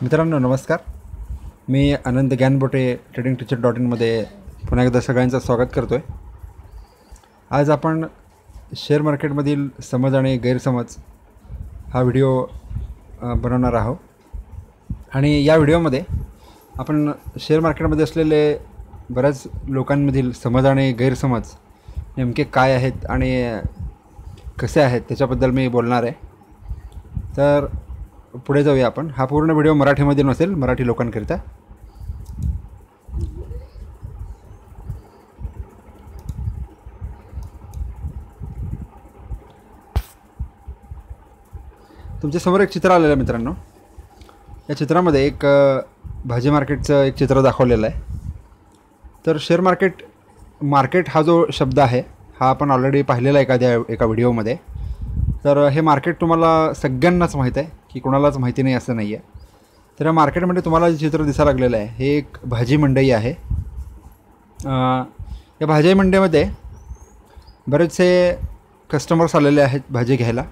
मित्रांनो नमस्कार. मी आनंद ज्ञानबोटे tradingteacher.in मध्ये पुन्हा एकदा सगळ्यांचं स्वागत करतो आहे. आज आपण शेअर मार्केटमधील समज आणि गैरसमज हा व्हिडिओ बनवणार आहोत. आणि या व्हिडिओमध्ये आपण शेअर मार्केटमध्ये असलेले बऱ्याच लोकांमधील समज आणि गैरसमज नेमके काय आहेत आणि कसे आहेत त्याच्याबद्दल मी बोलणार आहे. तर पुढे जाऊया आपण. हा पूर्ण व्हिडिओ मराठीमध्ये नसेल, मराठी लोकांकरिता. तुमच्यासमोर एक चित्र आलेलं आहे मित्रांनो. या चित्रामध्ये एक भाजी मार्केटचं एक चित्र दाखवलेलं आहे. तर शेअर मार्केट हा जो शब्द आहे हा आपण ऑलरेडी पाहिलेला आहे एका व्हिडिओमध्ये. तर हे मार्केट तुम्हाला सगळ्यांनाच माहीत आहे की कोणालाच माहिती नाही असं नाही आहे. तर या मार्केटमध्ये तुम्हाला जे चित्र दिसायला लागलेलं आहे हे एक भाजी मंडई आहे. या भाजी मंडईमध्ये बरेचसे कस्टमर्स आलेले आहेत भाजी घ्यायला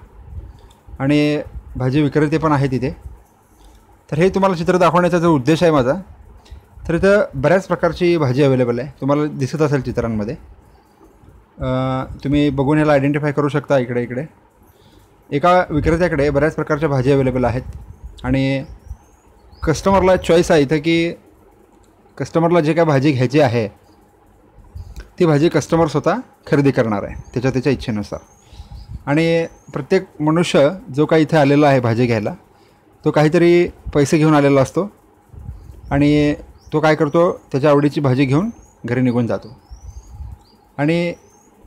आणि भाजी विक्रेते पण आहेत इथे. तर हे तुम्हाला चित्र दाखवण्याचा जो उद्देश आहे माझा, तर इथं बऱ्याच प्रकारची भाजी अवेलेबल आहे. तुम्हाला दिसत असेल चित्रांमध्ये. तुम्ही बघून ह्याला आयडेंटिफाय करू शकता. इकडे एका विक्रेत्याकडे बऱ्याच प्रकारच्या भाजी अवेलेबल आहेत आणि कस्टमरला चॉईस आहे इथं की कस्टमरला जे काय भाजी घ्यायची आहे ती भाजी कस्टमर स्वतः खरेदी करणार आहे त्याच्या इच्छेनुसार. आणि प्रत्येक मनुष्य जो काही इथे आलेला आहे भाजी घ्यायला तो काहीतरी पैसे घेऊन आलेला असतो आणि तो काय करतो, त्याच्या आवडीची भाजी घेऊन घरी निघून जातो. आणि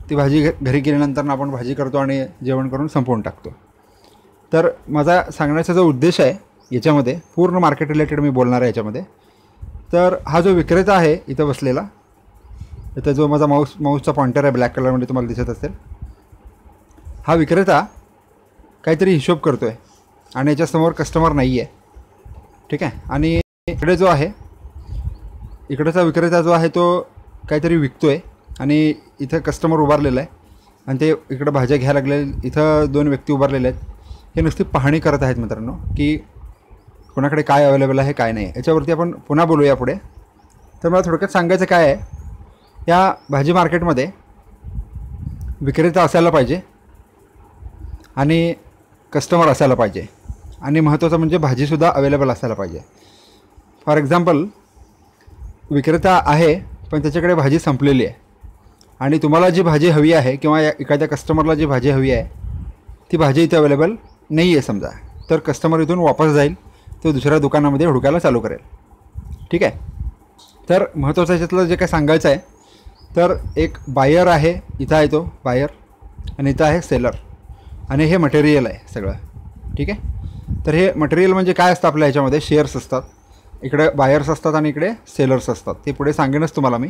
ती भाजी घरी गेल्यानंतर आपण भाजी करतो आणि जेवण करून संपवून टाकतो. तर माझा सांगण्याचा जो उद्देश आहे याच्यामध्ये, पूर्ण मार्केट रिलेटेड मी बोलणार आहे याच्यामध्ये. तर हा जो विक्रेता आहे इथं बसलेला, इथं जो माझा माऊसचा पॉइंटर आहे ब्लॅक कलरमध्ये तुम्हाला दिसत असेल, हा विक्रेता काहीतरी हिशोब करतो आहे आणि याच्यासमोर कस्टमर नाही आहे. ठीक आहे. आणि इकडे जो आहे, इकडेचा विक्रेता जो आहे तो काहीतरी विकतो आहे आणि इथं कस्टमर उभारलेला आहे आणि ते इकडं भाज्या घ्यायला लागले. इथं दोन व्यक्ती उभारलेले आहेत. हे नुसती पाहणी करत आहेत मित्रांनो की कोणाकडे काय अवेलेबल आहे काय नाही. याच्यावरती आपण पुन्हा बोलूया पुढे. तर मला थोडक्यात सांगायचं काय आहे, या भाजी मार्केटमध्ये विक्रेता असायला पाहिजे आणि कस्टमर असायला पाहिजे आणि महत्त्वाचं म्हणजे भाजीसुद्धा अवेलेबल असायला पाहिजे. फॉर एक्झाम्पल, विक्रेता आहे पण त्याच्याकडे भाजी संपलेली आहे आणि तुम्हाला जी भाजी हवी आहे किंवा एखाद्या कस्टमरला जी भाजी हवी आहे ती भाजी इथे अवेलेबल नाही आहे समजा, तर कस्टमर इथून वापस जाईल, तो दुसऱ्या दुकानामध्ये हुडकायला चालू करेल. ठीक आहे. तर महत्त्वाचं याच्यातलं जे काय सांगायचं आहे, तर एक बायर आहे, इथं आहे तो बायर आणि इथं आहे सेलर आणि हे मटेरियल आहे सगळं. ठीक आहे. तर हे मटेरियल म्हणजे काय असतं, आपल्या ह्याच्यामध्ये शेअर्स असतात, इकडे बायर्स असतात आणि इकडे सेलर्स असतात. ते पुढे सांगेनच तुम्हाला मी.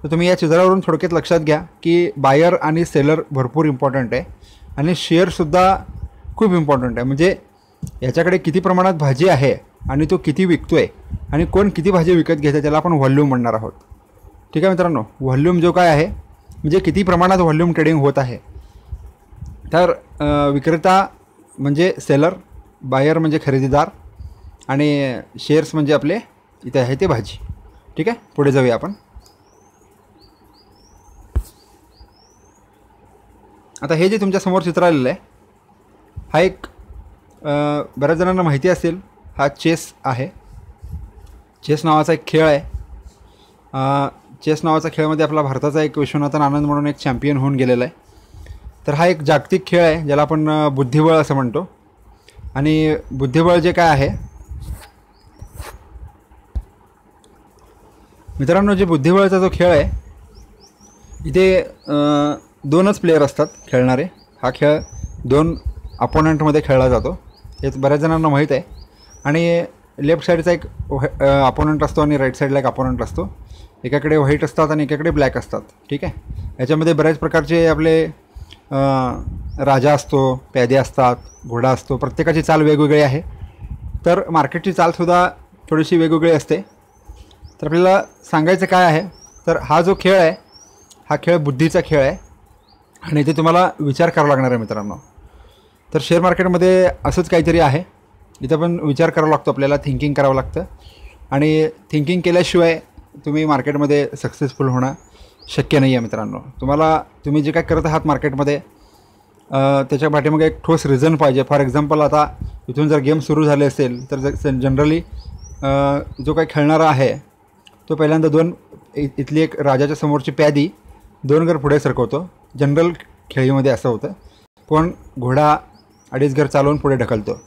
तर तुम्ही या चित्रावरून थोडक्यात लक्षात घ्या की बायर आणि सेलर भरपूर इम्पॉर्टंट आहे आणि शेअरसुद्धा खूप इम्पॉर्टंट आहे. म्हणजे याच्याकडे किती प्रमाणात भाजी आहे आणि तो किती विकतो आहे आणि कोण किती भाजी विकत घेते त्याला आपण व्हॉल्यूम म्हणणार आहोत. ठीक आहे मित्रांनो. व्हॉल्यूम जो काय आहे म्हणजे किती प्रमाणात व्हॉल्यूम ट्रेडिंग होत आहे. तर विक्रेता म्हणजे सेलर, बायर म्हणजे खरेदीदार आणि शेअर्स म्हणजे आपले इथे आहे ते भाजी. ठीक आहे. पुढे जाऊया आपण. आता हे जे तुमच्यासमोर चित्र आलेलं आहे हा एक बऱ्याच जणांना माहिती असेल, हा चेस आहे. चेस नावाचा एक खेळ आहे. चेस नावाचा खेळामध्ये आपला भारताचा एक विश्वनाथन आनंद म्हणून एक चॅम्पियन होऊन गेलेला आहे. तर हा एक जागतिक खेळ आहे ज्याला आपण बुद्धिबळ असं म्हणतो. आणि बुद्धिबळ जे काय आहे मित्रांनो, जे बुद्धिबळाचा जो खेळ आहे इथे दोनच प्लेयर असतात खेळणारे. हा खेळ दोन अपोनंटमध्ये खेळला जातो हे बऱ्याच जणांना माहीत आहे. आणि लेफ्ट साईडचा एक अपोनंट असतो आणि राईट साईडला एक अपोनंट असतो. एकाकडे व्हाईट असतात आणि एकाकडे ब्लॅक असतात. ठीक आहे. याच्यामध्ये बऱ्याच प्रकारचे आपले राजा असतो, प्यादे असतात, घोडा असतो. प्रत्येकाची चाल वेगवेगळी आहे. तर मार्केटची चालसुद्धा थोडीशी वेगवेगळी असते. तर आपल्याला सांगायचं काय आहे, तर हा जो खेळ आहे हा खेळ बुद्धीचा खेळ आहे आणि इथे तुम्हाला विचार करावा लागणार आहे मित्रांनो. तर शेअर मार्केटमध्ये असंच काहीतरी आहे इथं पण विचार करावा लागतो आपल्याला, थिंकिंग करावं लागतं. आणि थिंकिंग केल्याशिवाय तुम्ही मार्केटमध्ये सक्सेसफुल होणं शक्य नाही आहे मित्रांनो. तुम्ही जे काय करत आहात मार्केटमध्ये त्याच्या पाठीमागे एक ठोस रिझन पाहिजे. फॉर एक्झाम्पल आता इथून जर गेम सुरू झाले असेल तर जनरली जो काही खेळणारा आहे तो पहिल्यांदा इथली एक राजाच्या समोरची प्यादी 2 घर पुढे सरकवतो. जनरल खेळीमध्ये असं होतं. पण घोडा 2.5 घर चालवून पुढे ढकलतो.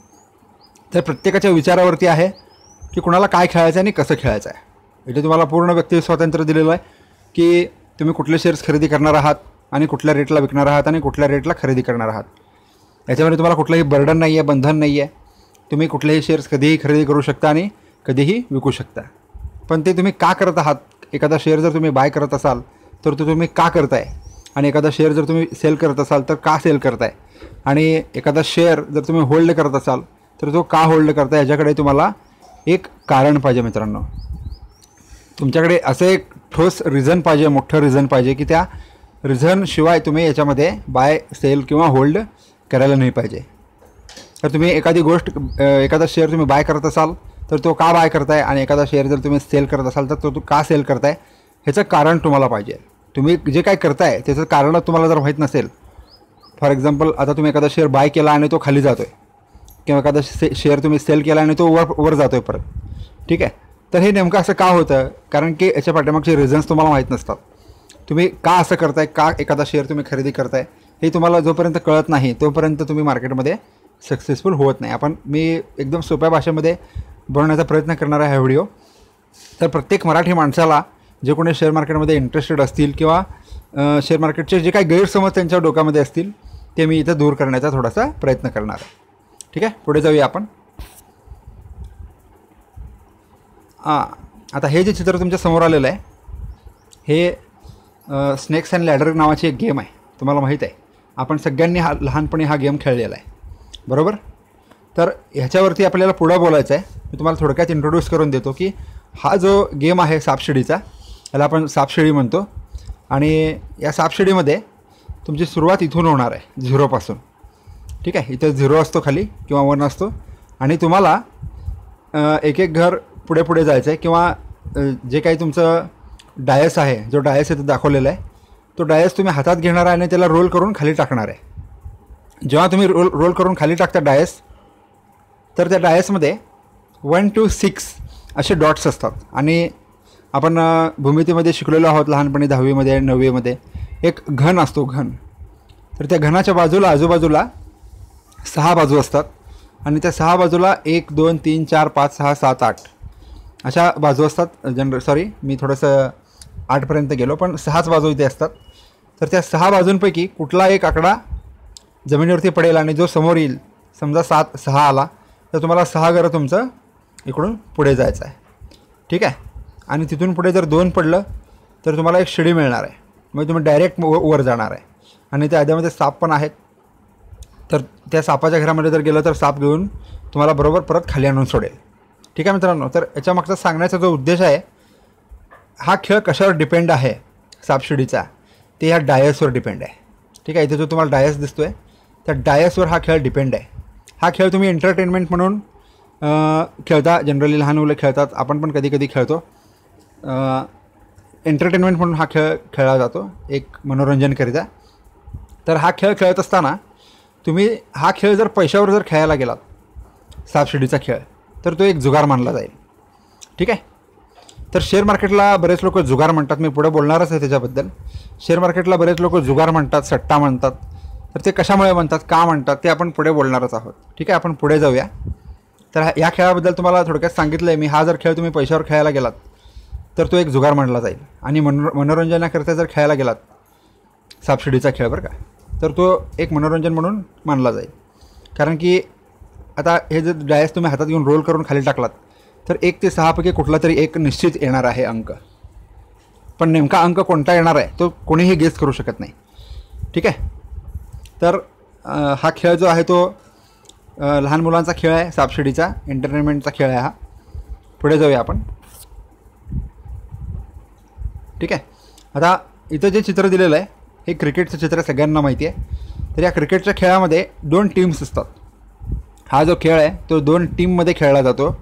तर प्रत्येकाच्या विचारावरती आहे की कुणाला काय खेळायचं आहे आणि कसं खेळायचं आहे. इथे तुम्हाला पूर्ण व्यक्ती स्वातंत्र्य दिलेलं आहे की तुम्ही कुठले शेअर्स खरेदी करणार आहात आणि कुठल्या रेटला विकणार आहात आणि कुठल्या रेटला खरेदी करणार आहात. याच्यामध्ये तुम्हाला कुठलंही बर्डन नाही आहे, बंधन नाही आहे. तुम्ही कुठलेही शेअर्स कधीही खरेदी करू शकता आणि कधीही विकू शकता. पण ते तुम्ही का करत आहात, एखादा शेअर जर तुम्ही बाय करत असाल तर तो तुम्ही का करताय, आणि एखादा शेअर जर तुम्ही सेल करत असाल तर का सेल करताय, आणि एखादा शेअर जर तुम्ही होल्ड करत असाल तर तो का होल्ड करताय, याच्याकडे तुम्हाला एक कारण पाहिजे मित्रांनो. तुमच्याकडे असं एक ठोस रिझन पाहिजे, मोठं रिझन पाहिजे की त्या रिझनशिवाय तुम्ही याच्यामध्ये बाय सेल किंवा होल्ड करायला नाही पाहिजे. तर तुम्ही एखादा शेअर तुम्ही बाय करत असाल तर तो का बाय करताय, आणि एखादा शेअर जर तुम्ही सेल करत असाल तर तो का सेल करताय ह्याचं कारण तुम्हाला पाहिजे. तुम्ही जे काय करताय त्याचं कारण तुम्हाला जर माहीत नसेल, फॉर एक्झाम्पल आता तुम्ही एखादा शेअर बाय केला आणि तो खाली जातो आहे, किंवा एखादा शेअर तुम्ही सेल केला आणि तो वर जातो आहे परत, ठीक आहे. तर हे नेमकं असं का होतं, कारण की याच्या पाठीमागचे रिझन्स तुम्हाला माहीत नसतात. तुम्ही का असं करताय, का एखादा शेअर तुम्ही खरेदी करताय हे तुम्हाला जोपर्यंत कळत नाही तोपर्यंत तुम्ही मार्केटमध्ये सक्सेसफुल होत नाही. मी एकदम सोप्या भाषेमध्ये बनवण्याचा प्रयत्न करणार आहे हा व्हिडिओ. तर प्रत्येक मराठी माणसाला जे कोणी शेअर मार्केटमध्ये इंटरेस्टेड असतील किंवा शेअर मार्केटचे जे काही गैरसमज त्यांच्या डोक्यामध्ये असतील ते मी इथं दूर करण्याचा थोडासा प्रयत्न करणार आहे. ठीक आहे, पुढे जाऊया आपण. आता हे जे चित्र तुमच्या समोर आलेलं आहे हे स्नेक्स अँड लॅडर नावाची एक गेम आहे. तुम्हाला माहीत आहे, आपण सगळ्यांनी लहानपणी हा गेम खेळलेला आहे, बरोबर. तर ह्याच्यावरती आपल्याला पुढं बोलायचं आहे. मी तुम्हाला थोडक्यात इंट्रोड्यूस करून देतो की हा जो गेम आहे सापशिडीचा, याला आपण सापशिडी म्हणतो. आणि या सापशिडीमध्ये तुमची सुरुवात इथून होणार आहे, 0पासून. ठीक आहे, इथं 0 असतो खाली किंवा 1 असतो, आणि तुम्हाला एक एक घर पुढे पुढे जायचं आहे. किंवा जे काही तुमचं डायस आहे, जो डायस इथं दाखवलेला आहे तो डायस तुम्ही हातात घेणार आहे आणि त्याला रोल करून खाली टाकणार आहे. जेव्हा तुम्ही रोल करून खाली टाकता डायस, तर त्या डायसमध्ये 1 to 6 असे डॉट्स असतात. आणि आपण भूमितीमध्ये शिकलेलो आहोत लहानपणी 10वीमध्ये 9वीमध्ये, एक घन असतो, घन. तर त्या घनाच्या बाजूला आजूबाजूला 6 बाजू असतात, आणि त्या 6 बाजूला 1 2 3 4 5 6 7 8 अशा बाजू असतात. सॉरी, मी थोडंसं 8पर्यंत गेलो, पण 6च बाजू इथे असतात. तर त्या 6 बाजूंपैकी कुठला एक आकडा जमिनीवरती पडेल आणि जो समोर येईल, समजा 6 आला तर तुम्हाला 6 घरं तुमचं इकडून पुढे जायचं आहे. ठीक आहे, आणि तिथून पुढे जर 2 पडलं तर तुम्हाला एक शिडी मिळणार आहे, म्हणजे तुम्ही डायरेक्ट वर जाणार आहे. आणि त्या आद्यामध्ये साप पण आहेत, तर त्या सापाच्या घरामध्ये जर गेलं तर साप घेऊन तुम्हाला बरोबर परत खाली आणून सोडेल. ठीक आहे मित्रांनो, तर याच्यामागचा सांगण्याचा जो उद्देश आहे, हा खेळ कशावर डिपेंड आहे सापशिडीचा, ते ह्या डायसवर डिपेंड आहे. ठीक आहे, इथे जो तुम्हाला डायस दिसतो आहे त्या डायसवर हा खेळ डिपेंड आहे. हा खेळ तुम्ही एंटरटेनमेंट म्हणून खेळता, जनरली लहान मुलं खेळतात, आपण पण कधी कधी खेळतो. एंटरटेनमेंट म्हणून हा खेळ खेळला जातो, एक मनोरंजनकरिता. तर हा खेळ खेळत असताना तुम्ही हा खेळ जर पैशावर जर खेळायला गेलात, सापशिडीचा खेळ, तर तो एक जुगार मानला जाईल. ठीक आहे, तर शेअर मार्केटला बरेच लोक जुगार म्हणतात, मी पुढे बोलणारच आहे त्याच्याबद्दल. शेअर मार्केटला बरेच लोक जुगार म्हणतात, सट्टा म्हणतात. तर ते कशामुळे म्हणतात, का म्हणतात, ते आपण पुढे बोलणारच आहोत. ठीक आहे, आपण पुढे जाऊया. तर या खेळाबद्दल तुम्हाला थोडक्यात सांगितलं आहे मी. हा जर खेळ तुम्ही पैशावर खेळायला गेलात तर तो एक जुगार मानला जाईल. आणि मनोरंजनाकरिता जर खेळायला गेलात, सापशिडीचा खेळ बरं का, तर तो एक मनोरंजन म्हणून मानला जाईल. कारण की आता हे जर डायस तुम्ही हातात घेऊन रोल करून खाली टाकलात तर 1 ते 6 पैकी कुठला तरी एक निश्चित येणार आहे अंक. पण नेमका अंक कोणता येणार आहे तो कोणीही गेस करू शकत नाही. ठीक आहे, तर हा खेळ जो आहे तो लहान मुलांचा खेळ आहे, सापशिडीचा एंटरटेनमेंटचा खेळ आहे हा. पुढे जाऊया आपण. ठीक आहे, आता इथं जे चित्र दिलेलं आहे हे क्रिकेटचं चित्र सगळ्यांना माहिती आहे. तर या क्रिकेटच्या खेळामध्ये 2 टीम्स असतात. हा जो खेळ आहे तो 2 टीममध्ये खेळला जातो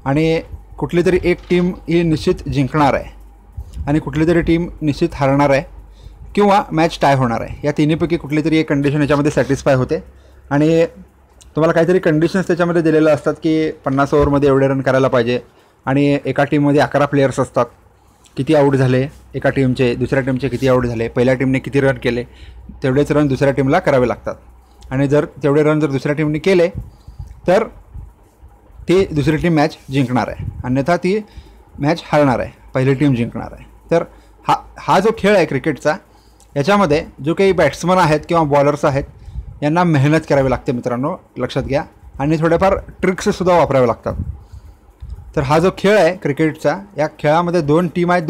आणि कुठली तरी एक टीम ही निश्चित जिंकणार आहे आणि कुठली तरी टीम निश्चित हारणार आहे किंवा मॅच टाय होणार आहे. या तिन्हीपैकी कुठली तरी एक कंडिशन याच्यामध्ये सॅटिस्फाय होते आणि तुम्हाला काहीतरी कंडिशन्स त्याच्यामध्ये दिलेल्या असतात की 50 ओव्हरमध्ये एवढे रन करायला पाहिजे आणि एका टीममध्ये 11 प्लेयर्स असतात. किती आऊट झाले एका टीमचे, दुसऱ्या टीमचे किती आऊट झाले, पहिल्या टीमने किती रन केले तेवढेच रन दुसऱ्या टीमला करावे लागतात आणि जर तेवढे रन जर दुसऱ्या टीमने केले तर ती दुसरी टीम मॅच जिंकणार आहे, अन्यथा ती मॅच हारणार आहे, पहिली टीम जिंकणार आहे. तर हा जो खेळ आहे क्रिकेटचा, याच्यामध्ये जो काही बॅट्समन आहेत किंवा बॉलर्स आहेत यांना मेहनत करावी लागते मित्रांनो, लक्षात घ्या. आणि थोडेफार ट्रिक्ससुद्धा वापरावे लागतात. तर हा जो खेळ आहे क्रिकेटचा, या खेळामध्ये 2 टीम आहेत,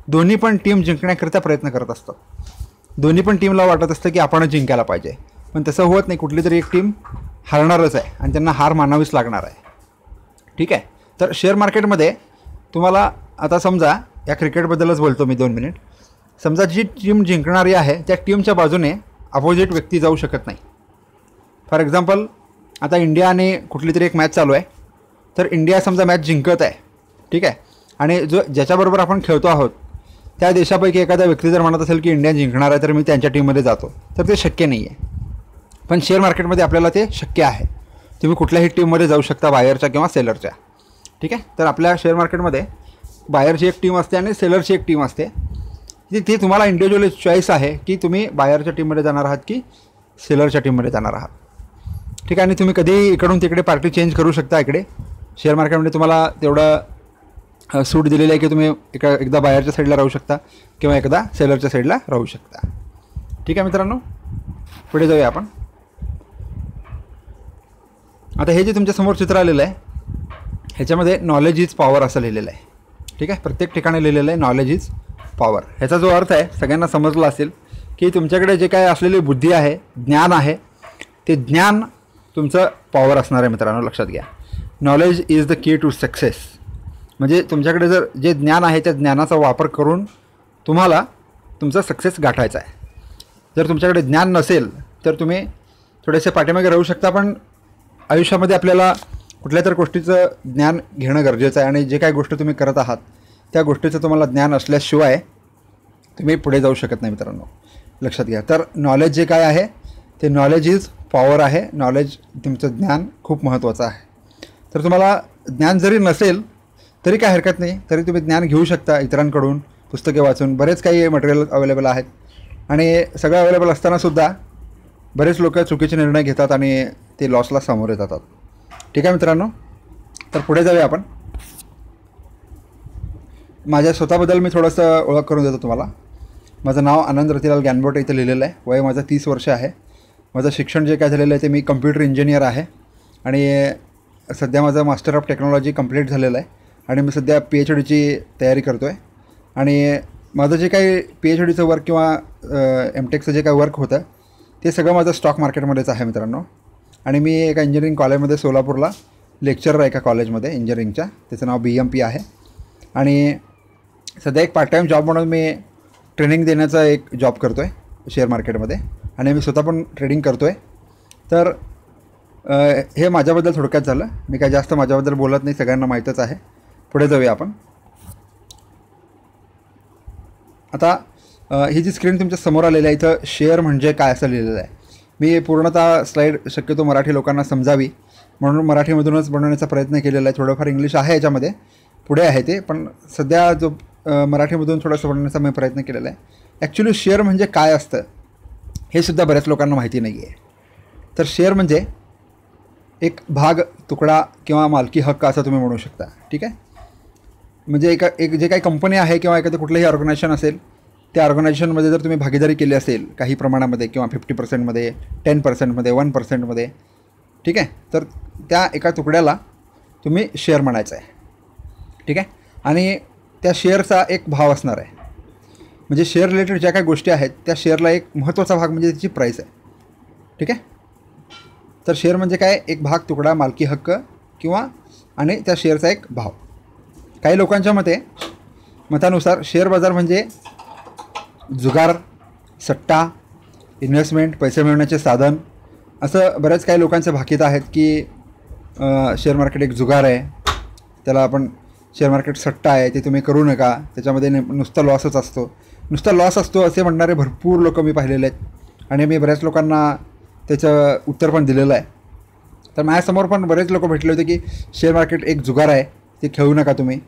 दोन्ही पण टीम जिंकण्याकरिता प्रयत्न करत असतात. दोन्ही पण टीमला वाटत असतं की आपणच जिंकायला पाहिजे, पण तसं होत नाही. कुठली तरी एक टीम हारणारच आहे आणि त्यांना हार मानावीच लागणार आहे. ठीक आहे. तर शेअर मार्केटमध्ये तुम्हाला आता समजा, या क्रिकेटबद्दलच बोलतो मी 2 मिनिट. समजा जी टीम जिंकणारी आहे त्या टीमच्या बाजूने अपोजिट व्यक्ती जाऊ शकत नाही. फॉर एक्झाम्पल आता इंडिया आणि कुठली तरी एक मॅच चालू आहे, तर इंडिया समजा मॅच जिंकत आहे, ठीक आहे, आणि ज्याच्याबरोबर आपण खेळतो आहोत त्या देशापैकी एखादा व्यक्ती जर म्हणत असेल की इंडिया जिंकणार आहे तर मी त्यांच्या टीममध्ये जातो, तर ते शक्य नाही आहे. पण शेअर मार्केटमध्ये आपल्याला ते शक्य आहे. तुम्ही कुठल्याही टीममध्ये जाऊ शकता, बायरच्या किंवा सेलरच्या. ठीक आहे. तर आपल्या शेअर मार्केटमध्ये बायरची एक टीम असते आणि सेलरची एक टीम असते. ती तुम्हाला इंडिव्हिज्युअल चॉईस आहे की तुम्ही बायरच्या टीममध्ये जाणार आहात की सेलरच्या टीममध्ये जाणार आहात. ठीक आहे. आणि तुम्ही कधीही इकडून तिकडे पार्टी चेंज करू शकता. इकडे शेअर मार्केटमध्ये तुम्हाला तेवढं सूट दिलेलं आहे की तुम्ही एकदा बायरच्या साईडला राहू शकता किंवा एकदा सेलरच्या साईडला राहू शकता. ठीक आहे मित्रांनो, पुढे जाऊया आपण. आता हे जे तुमच्यासमोर चित्र आलेलं आहे ह्याच्यामध्ये नॉलेज इज पॉवर असं लिहिलेलं आहे. ठीक आहे. प्रत्येक ठिकाणी लिहिलेलं आहे नॉलेज इज पॉवर. ह्याचा जो अर्थ आहे सगळ्यांना समजला असेल की तुमच्याकडे जे काय असलेली बुद्धी आहे, ज्ञान आहे, ते ज्ञान तुमचं पॉवर असणार आहे मित्रांनो, लक्षात घ्या. Knowledge is the key to success. म्हणजे तुमच्याकडे जर जे ज्ञान आहे त्या ज्ञानाचा वापर करून तुम्हाला तुमचा सक्सेस गाठायचा आहे. जर तुमच्याकडे ज्ञान नसेल तर तुम्ही थोडेसे पाठीमागे राहू शकता, पण आयुष्यामध्ये आपल्याला कुठल्या तर गोष्टीचं ज्ञान घेणं गरजेचं आहे आणि जे काही गोष्ट तुम्ही करत आहात त्या गोष्टीचं तुम्हाला ज्ञान असल्याशिवाय तुम्ही पुढे जाऊ शकत नाही मित्रांनो, लक्षात घ्या. तर नॉलेज जे काय आहे ते नॉलेज इज पॉवर आहे. नॉलेज तुमचं ज्ञान खूप महत्त्वाचं आहे. तर तुम्हाला ज्ञान जरी नसेल तरी काय हरकत नाही, तरी तुम्ही ज्ञान घेऊ शकता इतरांकडून, पुस्तके वाचून. बरेच काही मटेरियल अवेलेबल आहेत आणि सगळं अवेलेबल असतानासुद्धा बरेच लोक चुकीचे निर्णय घेतात आणि ते लॉसला सामोरे जातात. ठीक आहे मित्रांनो, तर पुढे जाऊया आपण. माझ्या स्वतःबद्दल मी थोडंसं ओळख करून देतो तुम्हाला. माझं नाव आनंद रतिलाल गॅनबोटे इथं लिहिलेलं आहे. वय माझं 30 वर्ष आहे. माझं शिक्षण जे काय झालेलं आहे ते मी कम्प्युटर इंजिनियर आहे आणि सध्या माझं मास्टर ऑफ टेक्नॉलॉजी कंप्लीट झालेलं आहे आणि मी सध्या PhDची तयारी करतो आहे. आणि माझं जे काही PhDचं वर्क किंवा MTechचं जे काही वर्क होतं ते सगळं माझं स्टॉक मार्केटमध्येच आहे मित्रांनो. आणि मी एका इंजिनिअरिंग कॉलेजमध्ये सोलापूरला लेक्चरर आहे एका कॉलेजमध्ये इंजिनिअरिंगच्या, त्याचं नाव BMP आहे. आणि सध्या एक पार्ट टाईम जॉब म्हणून मी ट्रेनिंग देण्याचा एक जॉब करतो आहे शेअर मार्केटमध्ये आणि मी स्वतः पण ट्रेडिंग करतो आहे. तर हे माझ्याबद्दल थोडक्यात झालं. मी काय जास्त माझ्याबद्दल बोलत नाही, सगळ्यांना माहीतच आहे. पुढे जाऊया आपण. आता ही जी स्क्रीन तुमच्या समोर आलेली आहे इथं शेअर म्हणजे काय असं लिहिलेलं आहे. मी पूर्णतः स्लाईड शक्यतो मराठी लोकांना समजावी म्हणून मराठीमधूनच बनवण्याचा प्रयत्न केलेला आहे. थोडंफार इंग्लिश आहे याच्यामध्ये, पुढे आहे ते, पण सध्या जो मराठीमधून थोडंसं बनवण्याचा मी प्रयत्न केलेला आहे. ॲक्च्युली शेअर म्हणजे काय असतं हे सुद्धा बऱ्याच लोकांना माहिती नाही आहे. तर शेअर म्हणजे एक भाग, तुकडा किंवा मालकी हक्क असं तुम्ही म्हणू शकता. ठीक आहे. म्हणजे एक जे काही कंपनी आहे किंवा एखादं कुठलंही ऑर्गनायझेशन असेल त्या ऑर्गनायझेशनमध्ये जर तुम्ही भागीदारी केली असेल काही प्रमाणामध्ये किंवा 50%मध्ये, 10%मध्ये, 1%मध्ये, ठीक आहे, तर त्या एका तुकड्याला तुम्ही शेअर म्हणायचं आहे. ठीक आहे. आणि त्या शेअरचा एक भाव असणार आहे. म्हणजे शेअर रिलेटेड ज्या काही गोष्टी आहेत त्या शेअरला एक महत्त्वाचा भाग म्हणजे त्याची प्राईस आहे. ठीक आहे. तर शेअर म्हणजे काय, एक भाग, तुकडा, मालकी हक्क किंवा आणि त्या शेअरचा एक भाव. काही लोकांच्या मतानुसार शेअर बाजार म्हणजे जुगार, सट्टा, इन्व्हेस्टमेंट, पैसे मिळवण्याचे साधन असं बऱ्याच काही लोकांचे भाकीत आहेत की शेअर मार्केट एक जुगार आहे, त्याला आपण शेअर मार्केट सट्टा आहे, ते तुम्ही करू नका, त्याच्यामध्ये नुसता लॉसच असतो, नुसता लॉस असतो असे म्हणणारे भरपूर लोक मी पाहिलेले आहेत आणि मी बऱ्याच लोकांना त्याचं उत्तर पण दिलेलं आहे. तर माझ्यासमोर पण बरेच लोक भेटले होते की शेअर मार्केट एक जुगार आहे, ते खेळू नका तुम्ही,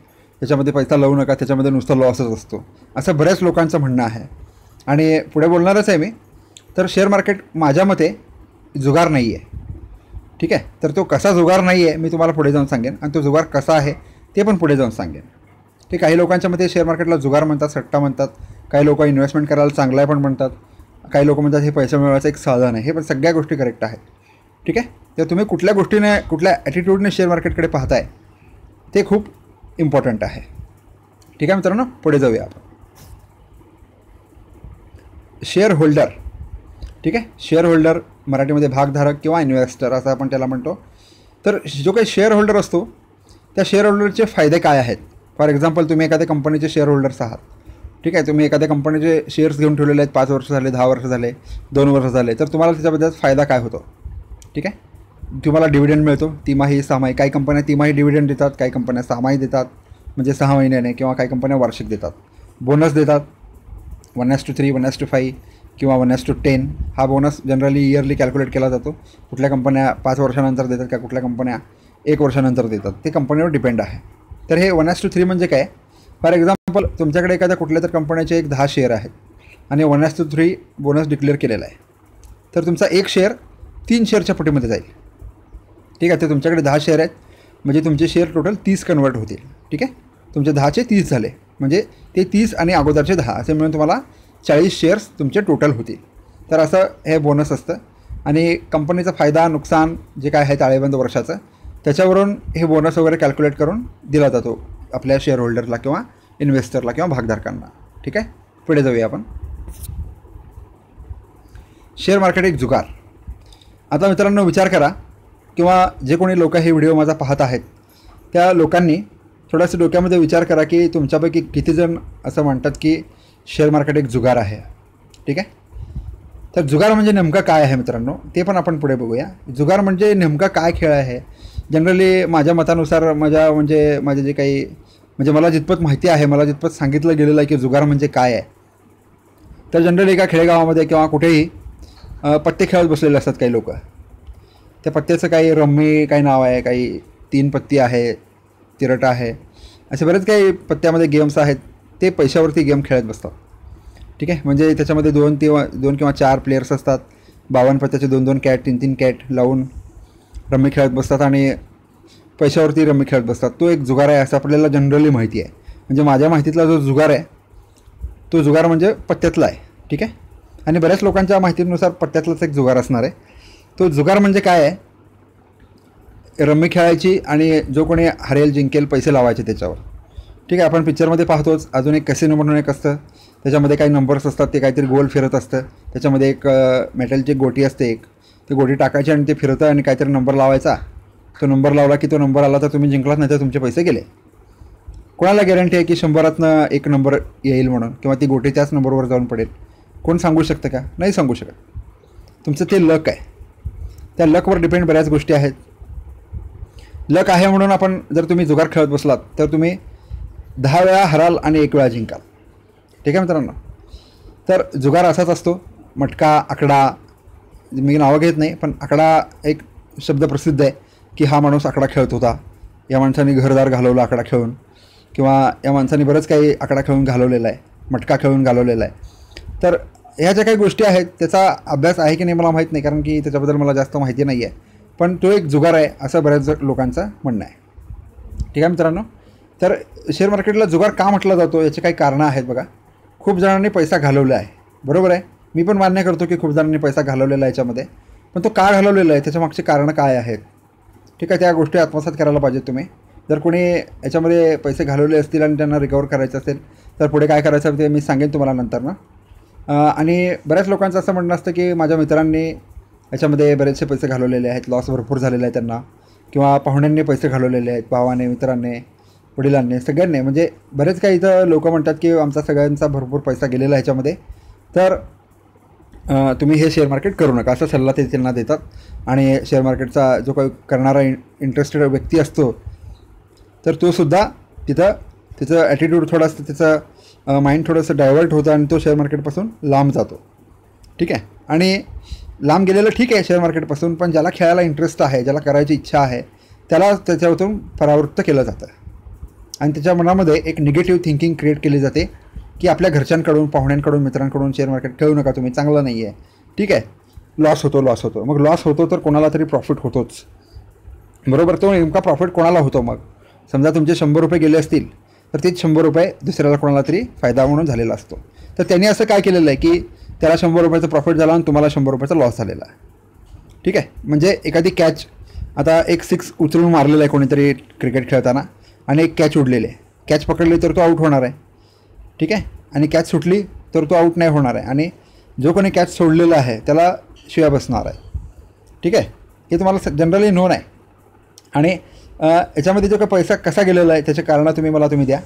त्याच्यामध्ये पैसा लावू नका, त्याच्यामध्ये नुसता लॉसच असतो, असं बऱ्याच लोकांचं म्हणणं आहे. आणि पुढे बोलणारच आहे मी. तर शेअर मार्केट माझ्या मते जुगार नाही आहे. ठीक आहे, तर तो कसा जुगार नाही आहे मी तुम्हाला पुढे जाऊन सांगेन, आणि तो जुगार कसा आहे ते पण पुढे जाऊन सांगेन. की काही लोकांच्या मते शेअर मार्केटला जुगार म्हणतात, सट्टा म्हणतात, काही लोक इन्व्हेस्टमेंट करायला चांगलं आहे पण म्हणतात, काही लोक म्हणतात हे पैसे मिळवायचं एक साधन आहे. हे पण सगळ्या गोष्टी करेक्ट आहेत. ठीक आहे, तर तुम्ही कुठल्या गोष्टीने, कुठल्या ॲटिट्यूडने शेअर मार्केटकडे पाहताय ते खूप इम्पॉर्टंट आहे. ठीक आहे मित्रांनो, पुढे जाऊया आपण. Share holder. ठीक आहे, शेअर होल्डर मराठीमध्ये भागधारक किंवा इन्व्हेस्टर असं आपण त्याला म्हणतो. तर जो काही शेअर होल्डर असतो त्या शेअर होल्डरचे फायदे काय आहेत? फॉर एक्झाम्पल, तुम्ही एखाद्या कंपनीचे शेअर होल्डर्स आहात. ठीक आहे, तुम्ही एखाद्या कंपनीचे शेअर्स घेऊन ठेवलेले आहेत, 5 वर्ष झाले, 10 वर्ष झाले, 2 वर्ष झाले, तर तुम्हाला त्याच्याबद्दल फायदा काय होतो? ठीक आहे, तुम्हाला डिव्हिडंड मिळतो, तिमाही, सहामाही. काही कंपन्या तिमाही डिव्हिडंड देतात, काही कंपन्या सहामाही देतात, म्हणजे 6 महिन्याने, किंवा काही कंपन्या वार्षिक देतात. बोनस देतात 1:3, 1:5 किंवा 1:10. हा बोनस जनरली इयरली कॅल्क्युलेट केला जातो. कुठल्या कंपन्या 5 वर्षानंतर देतात का, कुठल्या कंपन्या 1 वर्षानंतर देतात, ते कंपनीवर डिपेंड आहे. तर हे 1:3 म्हणजे काय? फॉर एक्झाम्पल, तुमच्याकडे एखाद्या कुठल्या तर कंपन्याचे एक 10 शेअर आहेत आणि 1:3 बोनस डिक्लेअर केलेला आहे, तर तुमचा एक शेअर 3 शेअरच्या पटीमध्ये जाईल. ठीक आहे, तर तुमच्याकडे 10 शेअर आहेत म्हणजे तुमचे शेअर टोटल 30 कन्वर्ट होतील. ठीक आहे, तुमचे 10चे 30 झाले म्हणजे ते 30 आणि अगोदरचे 10 असे मिळून तुम्हाला 40 शेअर्स तुमचे टोटल होतील. तर असं हे बोनस असतं. आणि कंपनीचा फायदा नुकसान जे काय आहे ताळेबंद वर्षाचं, त्याच्यावरून हे बोनस वगैरे कॅल्क्युलेट करून दिला जातो आपल्या शेअर होल्डरला किंवा इन्व्हेस्टरला किंवा भागधारकांना. ठीक आहे, पुढे जाऊया आपण. शेअर मार्केट एक जुगार. आता मित्रांनो विचार करा, किंवा जे कोणी लोक हे व्हिडिओ माझा पाहत आहेत त्या लोकांनी थोडंसं डोक्यामध्ये विचार करा की तुमच्यापैकी किती जण असं म्हणतात की शेअर मार्केट एक जुगार आहे. ठीक आहे, तर जुगार म्हणजे नेमका काय आहे मित्रांनो, ते पण आपण पुढे बघूया. जुगार म्हणजे नेमका काय खेळ आहे? जनरली माझ्या मतानुसार, माझे जे काही म्हणजे मला जितपत माहिती आहे, मला जितपत सांगितलं गेलेलं आहे की जुगार म्हणजे काय आहे, तर जनरली एका खेडेगावामध्ये किंवा कुठेही पत्ते खेळत बसलेले असतात काही लोक. त्या पत्त्याचं काही रम्मी काही नाव आहे, काही 3 पत्ती आहे, तिरट आहे, असे बरेच काही पत्त्यामध्ये गेम्स आहेत. ते पैशावरती गेम खेळत बसतात. ठीक आहे, म्हणजे त्याच्यामध्ये 2 किंवा 4 प्लेयर्स असतात. 52 पत्त्याचे 2-2 कॅट, 3-3 कॅट लावून रम्मी खेळत बसतात आणि पैशावरती रम्मी खेळत बसतात. तो एक जुगार आहे असं आपल्याला जनरली माहिती आहे. म्हणजे माझ्या माहितीतला जो जुगार आहे तो जुगार म्हणजे पत्त्यातला आहे. ठीक आहे, आणि बऱ्याच लोकांच्या माहितीनुसार पत्त्यातलाच एक जुगार असणार आहे. तो जुगार म्हणजे काय आहे? रम्मी खेळायची आणि जो कोणी हरेल जिंकेल पैसे लावायचे त्याच्यावर. ठीक आहे, आपण पिक्चरमध्ये पाहतोच. अजून एक कॅसिनो म्हणून एक असतं, त्याच्यामध्ये काही नंबर्स असतात, ते काहीतरी गोल फिरत असतं. त्याच्यामध्ये एक मेटलची गोटी असते, एक ती गोटी टाकायची आणि ते फिरतं आणि काहीतरी नंबर लावायचा. तो नंबर लावला की तो नंबर आला तर तुम्ही जिंकलात, नाही तर तुमचे पैसे गेले. कोणाला गॅरंटी आहे की 100रातनं 1 नंबर येईल म्हणून, किंवा ती गोटी त्याच नंबरवर जाऊन पडेल? कोण सांगू शकतं का? नाही सांगू शकत. तुमचं ते लक आहे. त्या लकवर डिपेंड बऱ्याच गोष्टी आहेत. लक आहे म्हणून आपण जर तुम्ही जुगार खेळत बसलात तर तुम्ही 10 वेळा हराल आणि 1 वेळा जिंकाल. ठीक आहे मित्रांनो, तर जुगार असाच असतो. मटका, आकडा, मी नावं घेत नाही, पण आकडा एक शब्द प्रसिद्ध आहे की हा माणूस आकडा खेळत होता, या माणसाने घरदार घालवलं आकडा खेळून, किंवा या माणसाने बरंच काही आकडा खेळून घालवलेला आहे, मटका खेळून घालवलेला आहे. तर ह्या ज्या काही गोष्टी आहेत त्याचा अभ्यास आहे की नाही मला माहीत नाही, कारण की त्याच्याबद्दल मला जास्त माहिती नाही आहे. पण तो एक जुगार आहे असं बऱ्याच लोकांचं म्हणणं आहे. ठीक आहे मित्रांनो, तर शेअर मार्केटला जुगार का म्हटलं जातो याचे काही कारणं आहेत बघा. खूप जणांनी पैसा घालवला आहे, बरोबर आहे, मी पण मान्य करतो की खूप जणांनी पैसा घालवलेला आहे याच्यामध्ये. पण तो का घालवलेला आहे, त्याच्यामागची कारणं काय आहेत? ठीक आहे, त्या गोष्टी आत्मसात करायला पाहिजेत तुम्ही. जर कोणी याच्यामध्ये पैसे घालवले असतील आणि त्यांना रिकवर करायचं असेल तर पुढे काय करायचं ते मी सांगेन तुम्हाला नंतर ना. आणि बऱ्याच लोकांचं असं म्हणणं असतं की माझ्या मित्रांनी याच्यामध्ये बरेचसे पैसे घालवलेले आहेत, लॉस भरपूर झालेला आहे त्यांना, किंवा पाहुण्यांनी पैसे घालवलेले आहेत, भावाने, मित्रांनी, वडिलांनी, सगळ्यांनी. म्हणजे बरेच काही इथं लोक म्हणतात की आमचा सगळ्यांचा भरपूर पैसा गेलेला आहे ह्याच्यामध्ये. तर तुम्ही हे शेअर मार्केट करू नका असा सल्ला ते त्यांना देतात. आणि शेअर मार्केटचा जो काही करणारा इंटरेस्टेड व्यक्ती असतो तर तोसुद्धा तिथं त्याचं ॲटिट्यूड थोडंसं त्याचं माइंड थोडंसं डायवर्ट होतं आणि तो शेअर मार्केटपासून लांब जातो. ठीक आहे. आणि लांब गेलेलं ठीक आहे शेअर मार्केटपासून, पण ज्याला खेळायला इंटरेस्ट आहे, ज्याला करायची इच्छा आहे, त्याला त्याच्यातून परावृत्त केलं जातं आणि त्याच्या मनामध्ये एक निगेटिव्ह थिंकिंग क्रिएट केली जाते की आपल्या घरच्यांकडून, पाहुण्यांकडून, मित्रांकडून शेअर मार्केट खेळू नका तुम्ही, चांगलं नाही आहे. ठीक आहे. लॉस होतो. मग लॉस होतो तर कोणाला तरी प्रॉफिट होतोच, बरोबर. तो नेमका प्रॉफिट कोणाला होतो? मग समजा तुमचे 100 रुपये गेले असतील तर तेच 100 रुपये दुसऱ्याला कोणाला तरी फायदा म्हणून झालेला असतो. तर त्यांनी असं काय केलेलं आहे की त्याला 100 रुपयाचं प्रॉफिट झाला आणि तुम्हाला 100 रुपयाचा लॉस झालेला आहे. ठीक आहे. म्हणजे एखादी कॅच, आता एक 6 उचलून मारलेला आहे कोणीतरी क्रिकेट खेळताना आणि एक कॅच उडलेली आहे. कॅच पकडली तर तो आऊट होणार आहे. ठीक आहे. आणि कॅच सुटली तर तो आऊट नाही होणार आहे आणि जो कोणी कॅच सोडलेला आहे त्याला शिव्या बसणार आहे. ठीक आहे. हे तुम्हाला जनरली नोन आहे. आणि याच्यामध्ये जो काही पैसा कसा गेलेला आहे त्याचे कारणं तुम्ही द्या.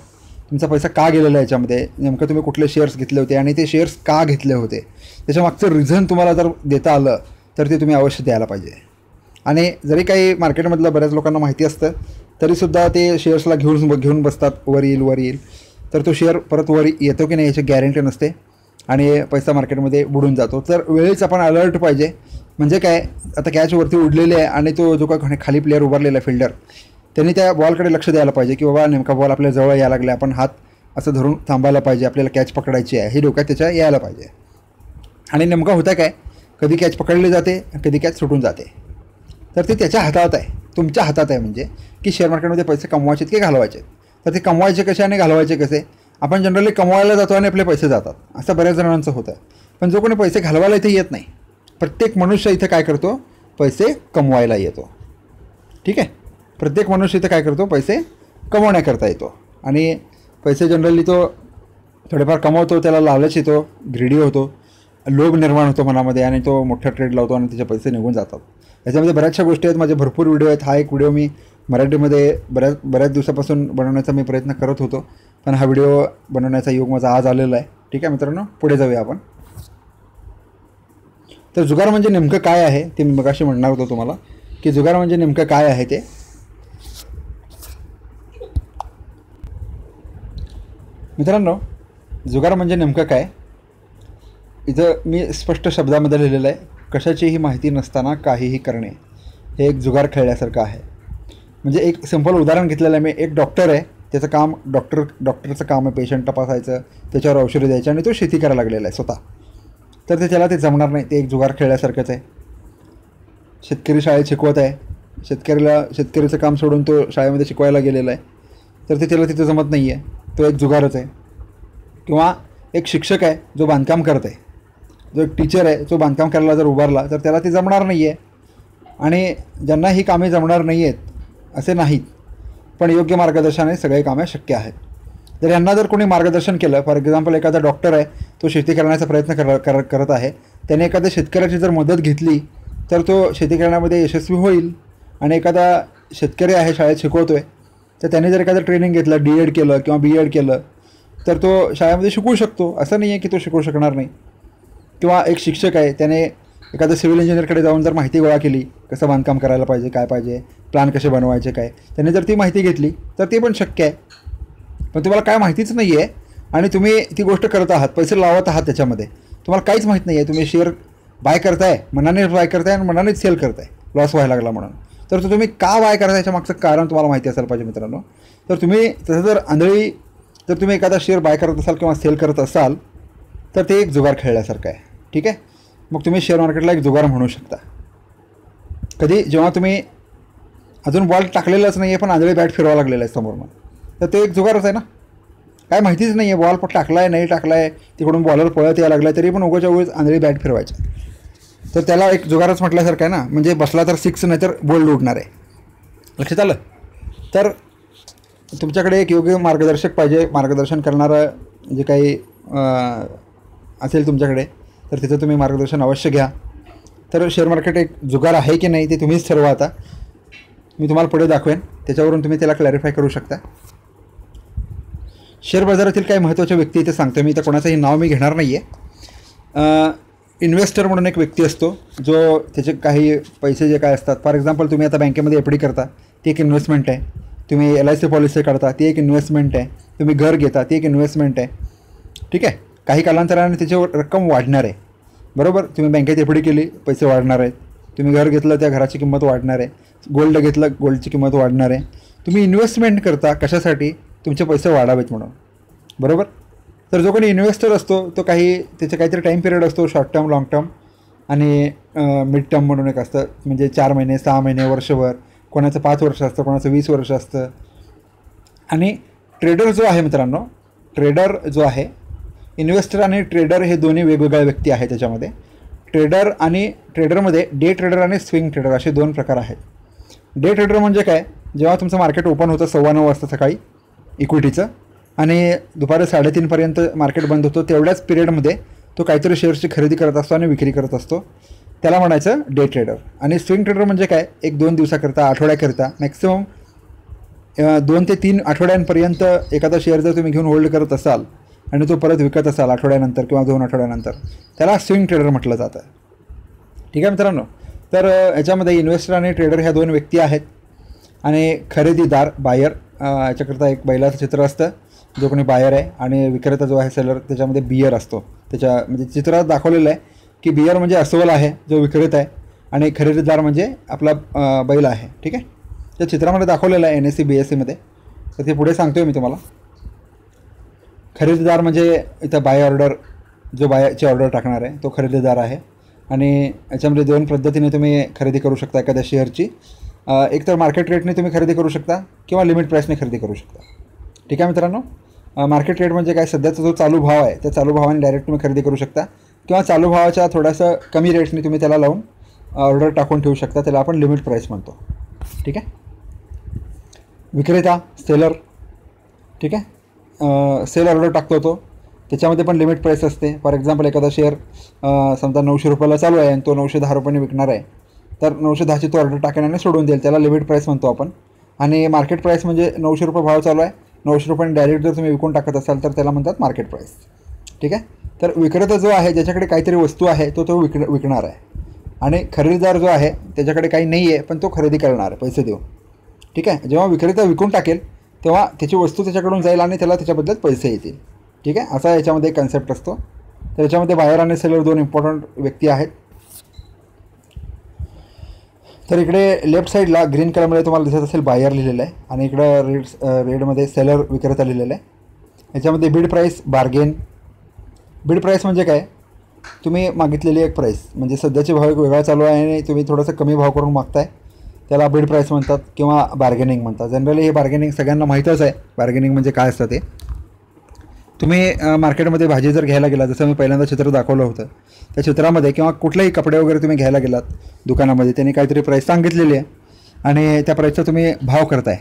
तुमचा पैसा का गेलेला आहे याच्यामध्ये, नेमकं तुम्ही कुठले शेअर्स घेतले होते आणि ते शेअर्स का घेतले होते, त्याच्यामागचं रिझन तुम्हाला जर देता आलं तर ते तुम्ही अवश्य द्यायला पाहिजे. आणि जरी काही मार्केटमधलं बऱ्याच लोकांना माहिती असतं तरीसुद्धा ते शेअर्सला घेऊन बसतात, वर येईल तर तो शेअर परत वर येतो की नाही याची गॅरंटी नसते आणि पैसा मार्केटमध्ये बुडून जातो. तर वेळीच आपण अलर्ट पाहिजे. म्हणजे काय, आता कॅच वरती उडलेली आहे आणि तो जो काय खाली प्लेअर उभारलेला आहे फिल्डर, त्यांनी त्या बॉलकडे लक्ष द्यायला पाहिजे की बाबा नेमका बॉल आपल्या जवळ यायला लागला, आपण हात असं धरून थांबायला पाहिजे, आपल्याला कॅच पकडायची आहे हे डोक्यात त्याच्या यायला पाहिजे. आणि नेमकं होतं काय, कधी कॅच पकडली जाते, कधी कॅच सुटून जाते. तर ते त्याच्या हातात आहे, तुमच्या हातात आहे. म्हणजे की शेअर मार्केटमध्ये पैसे कमवायचे की घालवायचे. तर ते कमवायचे कसे आणि घालवायचे कसे. आपण जनरली कमवायला जातो आणि आपले पैसे जातात, असं बऱ्याच जणांचं होतं. पण जो कोणी पैसे घालवायला इथे येत नाही, प्रत्येक मनुष्य इथे काय करतो, पैसे कमवायला येतो. ठीक आहे. प्रत्येक मनुष्य इथे काय करतो, पैसे कमवण्याकरता येतो. आणि पैसे जनरली तो थोडेफार कमवतो, त्याला लालच येतो, ग्रीडी होतो, लोभ निर्माण होतो मनामध्ये आणि तो मोठा ट्रेड लावतो आणि त्याचे पैसे निघून जातात. याच्यामध्ये बऱ्याचशा गोष्टी आहेत, माझे भरपूर व्हिडिओ आहेत. हा एक व्हिडिओ मी मराठीमध्ये बऱ्याच दिवसापासून बनवण्याचा मी प्रयत्न करत होतो, पण हा व्हिडिओ बनवण्याचा योग माझा आज आलेला आहे. ठीक आहे मित्रांनो, पुढे जाऊया आपण. तर जुगार म्हणजे नेमकं काय आहे ते मी मगाशी म्हणणार होतो तुम्हाला की जुगार म्हणजे नेमकं काय आहे ते. मित्रांनो, जुगार म्हणजे नेमकं काय, इथं मी स्पष्ट शब्दामध्ये लिहिलेलं आहे, कशाचीही माहिती नसताना काहीही करणे हे एक जुगार खेळल्यासारखं आहे. म्हणजे एक सिंपल उदाहरण घेतलेलं आहे मी. एक डॉक्टर आहे, त्याचं काम डॉक्टरचं काम आहे पेशंट तपासायचं, त्याच्यावर औषधं द्यायचं आणि तो शेती करायला लागलेला आहे स्वतः. तर त्याला ते जमणार नाही, ते एक जुगार खेळल्यासारखंच आहे. शेतकरी शाळेत शिकवत आहे, शेतकरीचं काम सोडून तो शाळेमध्ये शिकवायला गेलेला आहे, तर त्याला तिथं जमत नाही आहे, तो एक जुगारच आहे. किंवा एक शिक्षक आहे जो बांधकाम करत आहे, जो एक टीचर आहे जो बांधकाम करायला जर उभारला तर त्याला ते जमणार नाही आहे. आणि ज्यांना ही कामे जमणार नाही आहेत असे नाहीत, पण योग्य मार्गदर्शनाने सगळे कामे शक्य आहेत. जर यांना जर कोणी मार्गदर्शन केलं, फॉर एक्झाम्पल एखादा डॉक्टर आहे, तो शेती करण्याचा प्रयत्न करत आहे, त्याने एखाद्या शेतकऱ्याची जर मदत घेतली तर तो शेती करण्यामध्ये यशस्वी होईल. आणि एखादा शेतकरी आहे, शाळेत शिकवतो आहे, तर त्याने जर एखादं ट्रेनिंग घेतलं, D.Ed केलं किंवा B.Ed केलं तर तो शाळेमध्ये शिकवू शकतो, असं नाही आहे की तो शिकवू शकणार नाही. किंवा एक शिक्षक आहे, त्याने एखाद्या सिव्हिल इंजिनियरकडे जाऊन जर माहिती गोळा केली, कसं बांधकाम करायला पाहिजे, काय पाहिजे, प्लॅन कसे बनवायचे, काय, त्याने जर ती माहिती घेतली तर ते पण शक्य आहे. पण तुम्हाला काय माहितीच नाही आहे आणि तुम्ही ती गोष्ट करत आहात, पैसे लावत आहात, त्याच्यामध्ये तुम्हाला काहीच माहीत नाही आहे, तुम्ही शेअर बाय करताय, मनाने बाय करताय आणि मनानेच सेल करताय, लॉस व्हायला लागला म्हणून. तर तुम्ही का बाय करताय याच्या मागचं कारण तुम्हाला माहिती असायला पाहिजे मित्रांनो. तर तुम्ही तसं जर आंधळी जर तुम्ही एखादा शेअर बाय करत असाल किंवा सेल करत असाल तर ते एक जुगार खेळल्यासारखं आहे. ठीक आहे. मग तुम्ही शेअर मार्केटला एक जुगार म्हणू शकता. कधी जेव्हा तुम्ही अजून बॉल टाकलेलाच नाही आहे पण आंधळी बॅट फिरवा लागलेला आहे समोरनं, तर ते एक जुगारच आहे ना. काय माहितीच नाही आहे, बॉल पण टाकला आहे नाही टाकला आहे, तिकडून बॉलर पळत यायला लागला तरी पण उगाच्या उगाच आंधळी बॅट फिरवायची, तर त्याला एक जुगारच म्हटल्यासारखं आहे ना. म्हणजे बसला तर 6 नाही तर बोल्ड उडणार आहे. लक्षात आलं. तर तुमच्याकडे एक योग्य मार्गदर्शक पाहिजे, मार्गदर्शन करणारं जे काही असेल तुमच्याकडे, तर तिथं तुम्ही मार्गदर्शन अवश्य घ्या. तर शेअर मार्केट एक जुगार आहे की नाही ते तुम्हीच ठरवा. आता मी तुम्हाला पुढे दाखवेन, त्याच्यावरून तुम्ही त्याला क्लॅरिफाय करू शकता. शेअर बाजारातील काही महत्त्वाच्या व्यक्ती इथे सांगतो मी, तर कोणाचंही नाव मी घेणार नाही आहे. इन्व्हेस्टर म्हणून एक व्यक्ती असतो जो त्याचे काही पैसे जे काय असतात, फॉर एक्झाम्पल तुम्ही आता बँकेमध्ये एफ डी करता, ती एक इन्व्हेस्टमेंट आहे. तुम्ही LIC पॉलिसी काढता, ती एक इन्व्हेस्टमेंट आहे. तुम्ही घर घेता, ती एक इन्व्हेस्टमेंट आहे. ठीक आहे. काही कालांतराने त्याच्यावर रक्कम वाढणार आहे, बरोबर. तुम्ही बँकेत एफ डी केली, पैसे वाढणार आहेत. तुम्ही घर घेतलं, त्या घराची किंमत वाढणार आहे. गोल्ड घेतलं, गोल्डची किंमत वाढणार आहे. तुम्ही इन्व्हेस्टमेंट करता कशासाठी? तुमचे पैसे वाढावेत म्हणून, बरोबर. तर जो कोणी इन्व्हेस्टर असतो तो त्याचं काहीतरी टाईम पिरियड असतो, शॉर्ट टर्म, लाँग टर्म आणि मिड टर्म म्हणून एक असतं. म्हणजे 4 महिने, 6 महिने, वर्षभर, कोणाचं 5 वर्ष असतं, कोणाचं 20 वर्ष असतं. आणि ट्रेडर जो आहे मित्रांनो, ट्रेडर जो आहे, इन्व्हेस्टर आणि ट्रेडर हे दोन्ही वेगवेगळ्या व्यक्ती आहेत. त्याच्यामध्ये ट्रेडर आणि ट्रेडरमध्ये डे ट्रेडर आणि स्विंग ट्रेडर असे 2 प्रकार आहेत. डे ट्रेडर म्हणजे काय? जेव्हा तुमचं मार्केट ओपन होतं 9:15 वाजता सकाळी इक्विटीचं, आणि दुपारी 3:30पर्यंत मार्केट बंद होतो, तेवढ्याच पिरियडमध्ये तो काहीतरी शेअर्सची खरेदी करत असतो आणि विक्री करत असतो, त्याला म्हणायचं डे ट्रेडर. आणि स्विंग ट्रेडर म्हणजे काय? 1-2 दिवसाकरता, आठवड्याकरता, मॅक्सिमम 2 ते 3 आठवड्यांपर्यंत एखादा शेअर जर तुम्ही घेऊन होल्ड करत असाल आणि तो परत विकत असाल आठवड्यानंतर किंवा 2 आठवड्यानंतर, त्याला स्विंग ट्रेडर म्हटलं जातं. ठीक आहे मित्रांनो. तर याच्यामध्ये इन्व्हेस्टर आणि ट्रेडर ह्या 2 व्यक्ती आहेत. आणि खरेदीदार, बायर, याच्याकरता एक बैलाचं चित्र असतं, जो कोणी बायर आहे, आणि विक्रेता जो आहे सेलर, त्याच्यामध्ये बियर असतो. म्हणजे चित्रात दाखवलेलं आहे की बियर म्हणजे अस्वल आहे जो विक्रेता आहे, आणि खरेदीदार म्हणजे आपला बैल आहे. ठीक आहे. त्या चित्रामध्ये दाखवलेलं आहे NSE BSEमध्ये. तर ते पुढे सांगतो आहे मी तुम्हाला. खरेदीदार म्हणजे इथं बाय ऑर्डर, जो बायची ऑर्डर टाकणार आहे तो खरेदीदार आहे. आणि याच्यामध्ये 2 पद्धतीने तुम्ही खरेदी करू शकता एखाद्या शेअरची. एक तर मार्केट रेटने तुम्ही खरेदी करू शकता किंवा लिमिट प्राईसने खरेदी करू शकता. ठीक आहे मित्रांनो. मार्केट रेट म्हणजे काय? सध्याचा जो चालू भाव आहे त्या चालू भावाने डायरेक्ट तुम्ही खरेदी करू शकता, किंवा चालू भावाच्या थोडंसं कमी रेटने तुम्ही त्याला लावून ऑर्डर टाकून ठेवू शकता, त्याला आपण लिमिट प्राईस म्हणतो. ठीक आहे. विक्रेता, सेलर. ठीक आहे. सेल ऑर्डर टाकतो तो, त्याच्यामध्ये पण लिमिट प्राईस असते. फॉर एक्झाम्पल एखादा शेअर समजा 900 रुपयाला चालू आहे आणि तो 910 रुपयाने विकणार आहे, तर 910ची तो ऑर्डर टाकण्याने सोडून देईल, त्याला लिमिट प्राईस म्हणतो आपण. आणि मार्केट प्राईस म्हणजे 900 रुपये भाव चालू आहे, 900 रुपयांनी डायरेक्ट जर तुम्ही विकून टाकत असाल तर त्याला म्हणतात मार्केट प्राईस. ठीक आहे. तर विक्रेता जो आहे, ज्याच्याकडे काहीतरी वस्तू आहे तो विकणार आहे, आणि खरेदीदार जो आहे त्याच्याकडे काही नाही आहे पण तो खरेदी करणार आहे पैसे देऊन. ठीक आहे. जेव्हा विक्रेता विकून टाकेल तेव्हा त्याची वस्तू त्याच्याकडून जाईल आणि त्याला त्याच्याबद्दल पैसे येतील. ठीक आहे. असा याच्यामध्ये एक कन्सेप्ट असतो. तर याच्यामध्ये बायर आणि सेलर 2 इम्पॉर्टंट व्यक्ती आहेत. तर इकडे लेफ्ट साईडला ग्रीन कलरमध्ये तुम्हाला दिसत असेल बायर लिहिलेलं आहे, आणि इकडं रेडमध्ये सेलर, विक्रेता लिहिलेलं आहे. याच्यामध्ये बिड प्राईस, बार्गेन. बिड प्राईस म्हणजे काय? तुम्ही मागितलेली एक प्राईस, म्हणजे सध्याचे भाव एक वेगळा चालू आहे आणि तुम्ही थोडंसं कमी भाव करून मागताय, त्याला बिड प्राईस म्हणतात किंवा बार्गेनिंग म्हणतात. जनरली हे बार्गेनिंग सगळ्यांना माहीतच आहे. बार्गेनिंग म्हणजे काय असतं ते. तुम्ही मार्केटमध्ये भाजी जर घ्यायला गेलात, जसं मी पहिल्यांदा चित्र दाखवलं होतं, त्या चित्रामध्ये किंवा कुठलेही कपडे वगैरे तुम्ही घ्यायला गेलात दुकानामध्ये, त्यांनी काहीतरी प्राईस सांगितलेली आहे आणि त्या प्राईसचा तुम्ही भाव करताय.